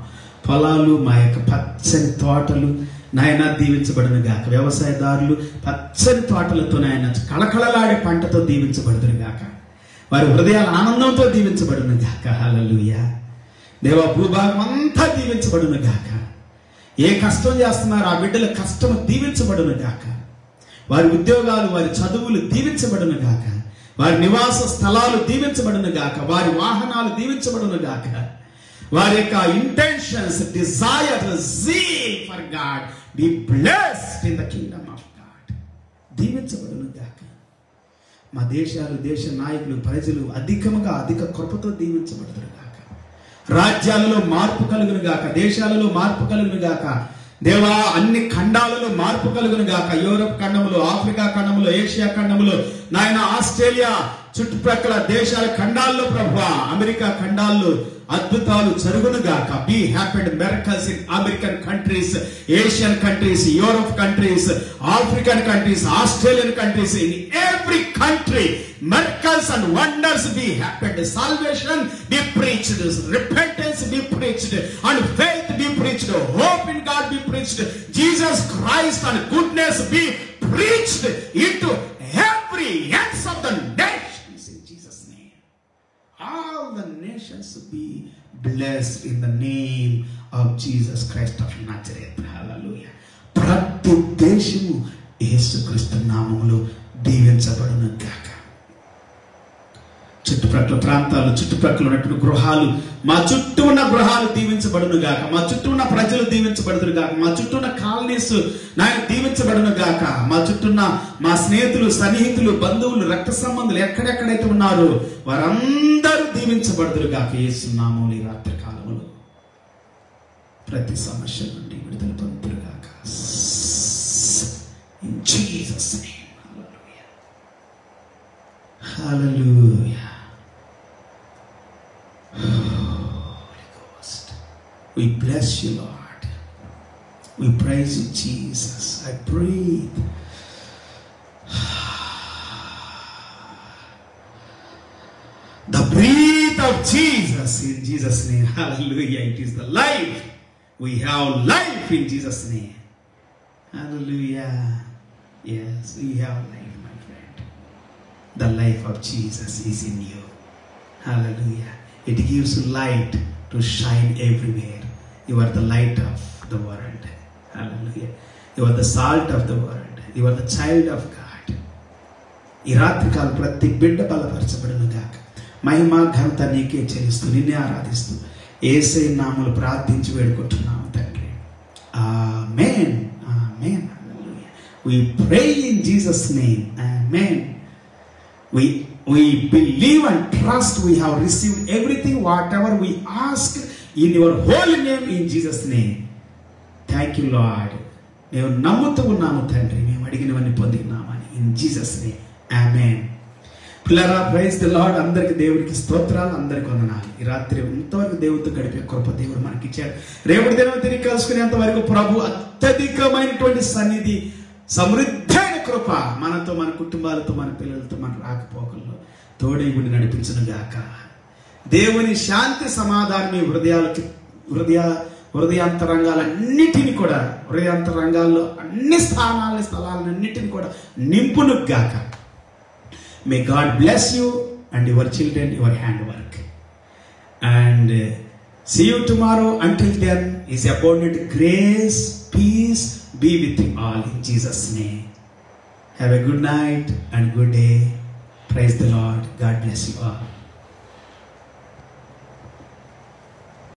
పొలాలు, మా యొక్క పచ్చని తోటలు నాయన దీవించబడును గాక. వ్యవసాయదారులు పచ్చని తోటలతో నాయన కళకళలాడే పంటతో దీవించబడును గాక. వారి హృదయాల ఆనందంతో దీవించబడును గాక. హల్లెలూయా. దేవా, భూభాగం అంతా దీవించబడును గాక. ఏ కష్టం చేస్తున్నారో ఆ బిడ్డల కష్టం దీవించబడును గాక. వారి ఉద్యోగాలు, వారి చదువులు దీవించబడును గాక. వారి నివాస స్థలాలు దీవించబడును గాక. వారి వాహనాలు దీవించబడును గాక. వారి యొక్క intentions, desire, zeal for God be blessed in the kingdom of God. దీవించబడును గాక. మా దేశాలు, దేశ నాయకులు, ప్రజలు అధిక కృపతో దీవించబడుతురు గాక. రాజ్యాలలో మార్పు కలుగును గాక. దేశాలలో మార్పు కలుగును గాక. దేవా, అన్ని ఖండాలలో మార్పు కలుగును గాక. యూరప్ ఖండములో, ఆఫ్రికా ఖండములో, ఏషియా ఖండములో, నాయన ఆస్ట్రేలియా చుట్టుప్రక్కల దేశాల ఖండాల్లో, ప్రభువా అమెరికా ఖండాల్లో అద్భుతాలు జరుగును గాక. Be happened miracles in American countries, Asian countries, Europe countries, African countries, Australian countries. In every country miracles and wonders be happened. Salvation be preached, repentance be preached, and faith be preached, hope in God be preached, Jesus Christ and goodness be preached into every ends of the nations in Jesus' name. All the nations be blessed in the name of Jesus Christ of Nazareth. Hallelujah. ప్రతి దేశము యేసుక్రీస్తు నామములో దీవించబడును గాక. చుట్టుప్రక్కల ప్రాంతాలు, చుట్టుప్రక్కల ఉన్నటువంటి గృహాలు, మా చుట్టూ ఉన్న గృహాలు దీవించబడును గాక. మా చుట్టూ ఉన్న ప్రజలు దీవించబడును గాక. మా చుట్టూ ఉన్న కాలనీస్ నాయన దీవించబడును గాక. మా చుట్టూ ఉన్న మా స్నేహితులు, సన్నిహితులు, బంధువులు, రక్త సంబంధులు ఎక్కడెక్కడైతే ఉన్నారో వారందరూ దీవించబడుదురు గాక. యేసు నామములో ఈ రాత్రి కాలములో ప్రతి సమస్య నుండి విడుదల పొందుదురు గాక. In Jesus' name. Hallelujah. Holy Ghost, we bless you, Lord. We praise you, Jesus. I breathe. The breath of Jesus in Jesus' name. Hallelujah. It is the life. We have life in Jesus' name. Hallelujah. Yes, we have life, my friend. The life of Jesus is in you. Hallelujah. It gives you light to shine everywhere. You are the light of the world. Hallelujah. You are the salt of the world. You are the child of God. ఈ రాత్రికాల ప్రతి బిడ్డ బలపరచబడును గాక. మహిమ ఘనత నీకే చెల్లిస్తూ నిన్నే ఆరాధిస్తూ యేసయ్య నామములో ప్రార్థించి వేడుకుంటున్నాము తండ్రి. ఆమేన్. ఆమేన్. Hallelujah. We pray in Jesus' name. Amen. We believe and trust we have received everything whatever we ask in your holy name in Jesus name. Thank you Lord. మేము నమ్ముతూ ఉన్నాము తండ్రి, మేము అడిగినవన్నీ పొందినామని. ఇన్ జీసస్ నేమ్ ఆమేన్. పిల్లరా, ప్రైజ్ ది లార్డ్. అందరికి దేవుడికి స్తోత్రాలు, అందరికి వందనాలు. ఈ రాత్రి ఇంతవరకు దేవుడితో గడిపే కృప దేవుడు మనకి ఇచ్చాడు. రేపటి దినం తిరిగి కలుసుకునేంత వరకు ప్రభు అత్యధికమైనటువంటి సన్నిధి, సమృద్ధైన కృప మనతో, మన కుటుంబాలతో, మన పిల్లలతో, మన రాకపోకల్లో తోడై ఉండి నడిపించును గాక. దేవుని శాంతి సమాధానం మీ హృదయాంతరంగాలన్నిటిని కూడా, హృదయాంతరంగాల్లో అన్ని స్థలాలన్నిటిని కూడా నింపును గాక. May God bless you and your children, your handwork. And see you tomorrow. Until then, His abundant grace, peace be with you all in Jesus' name. Have a good night and good day. Praise the Lord. God bless you all.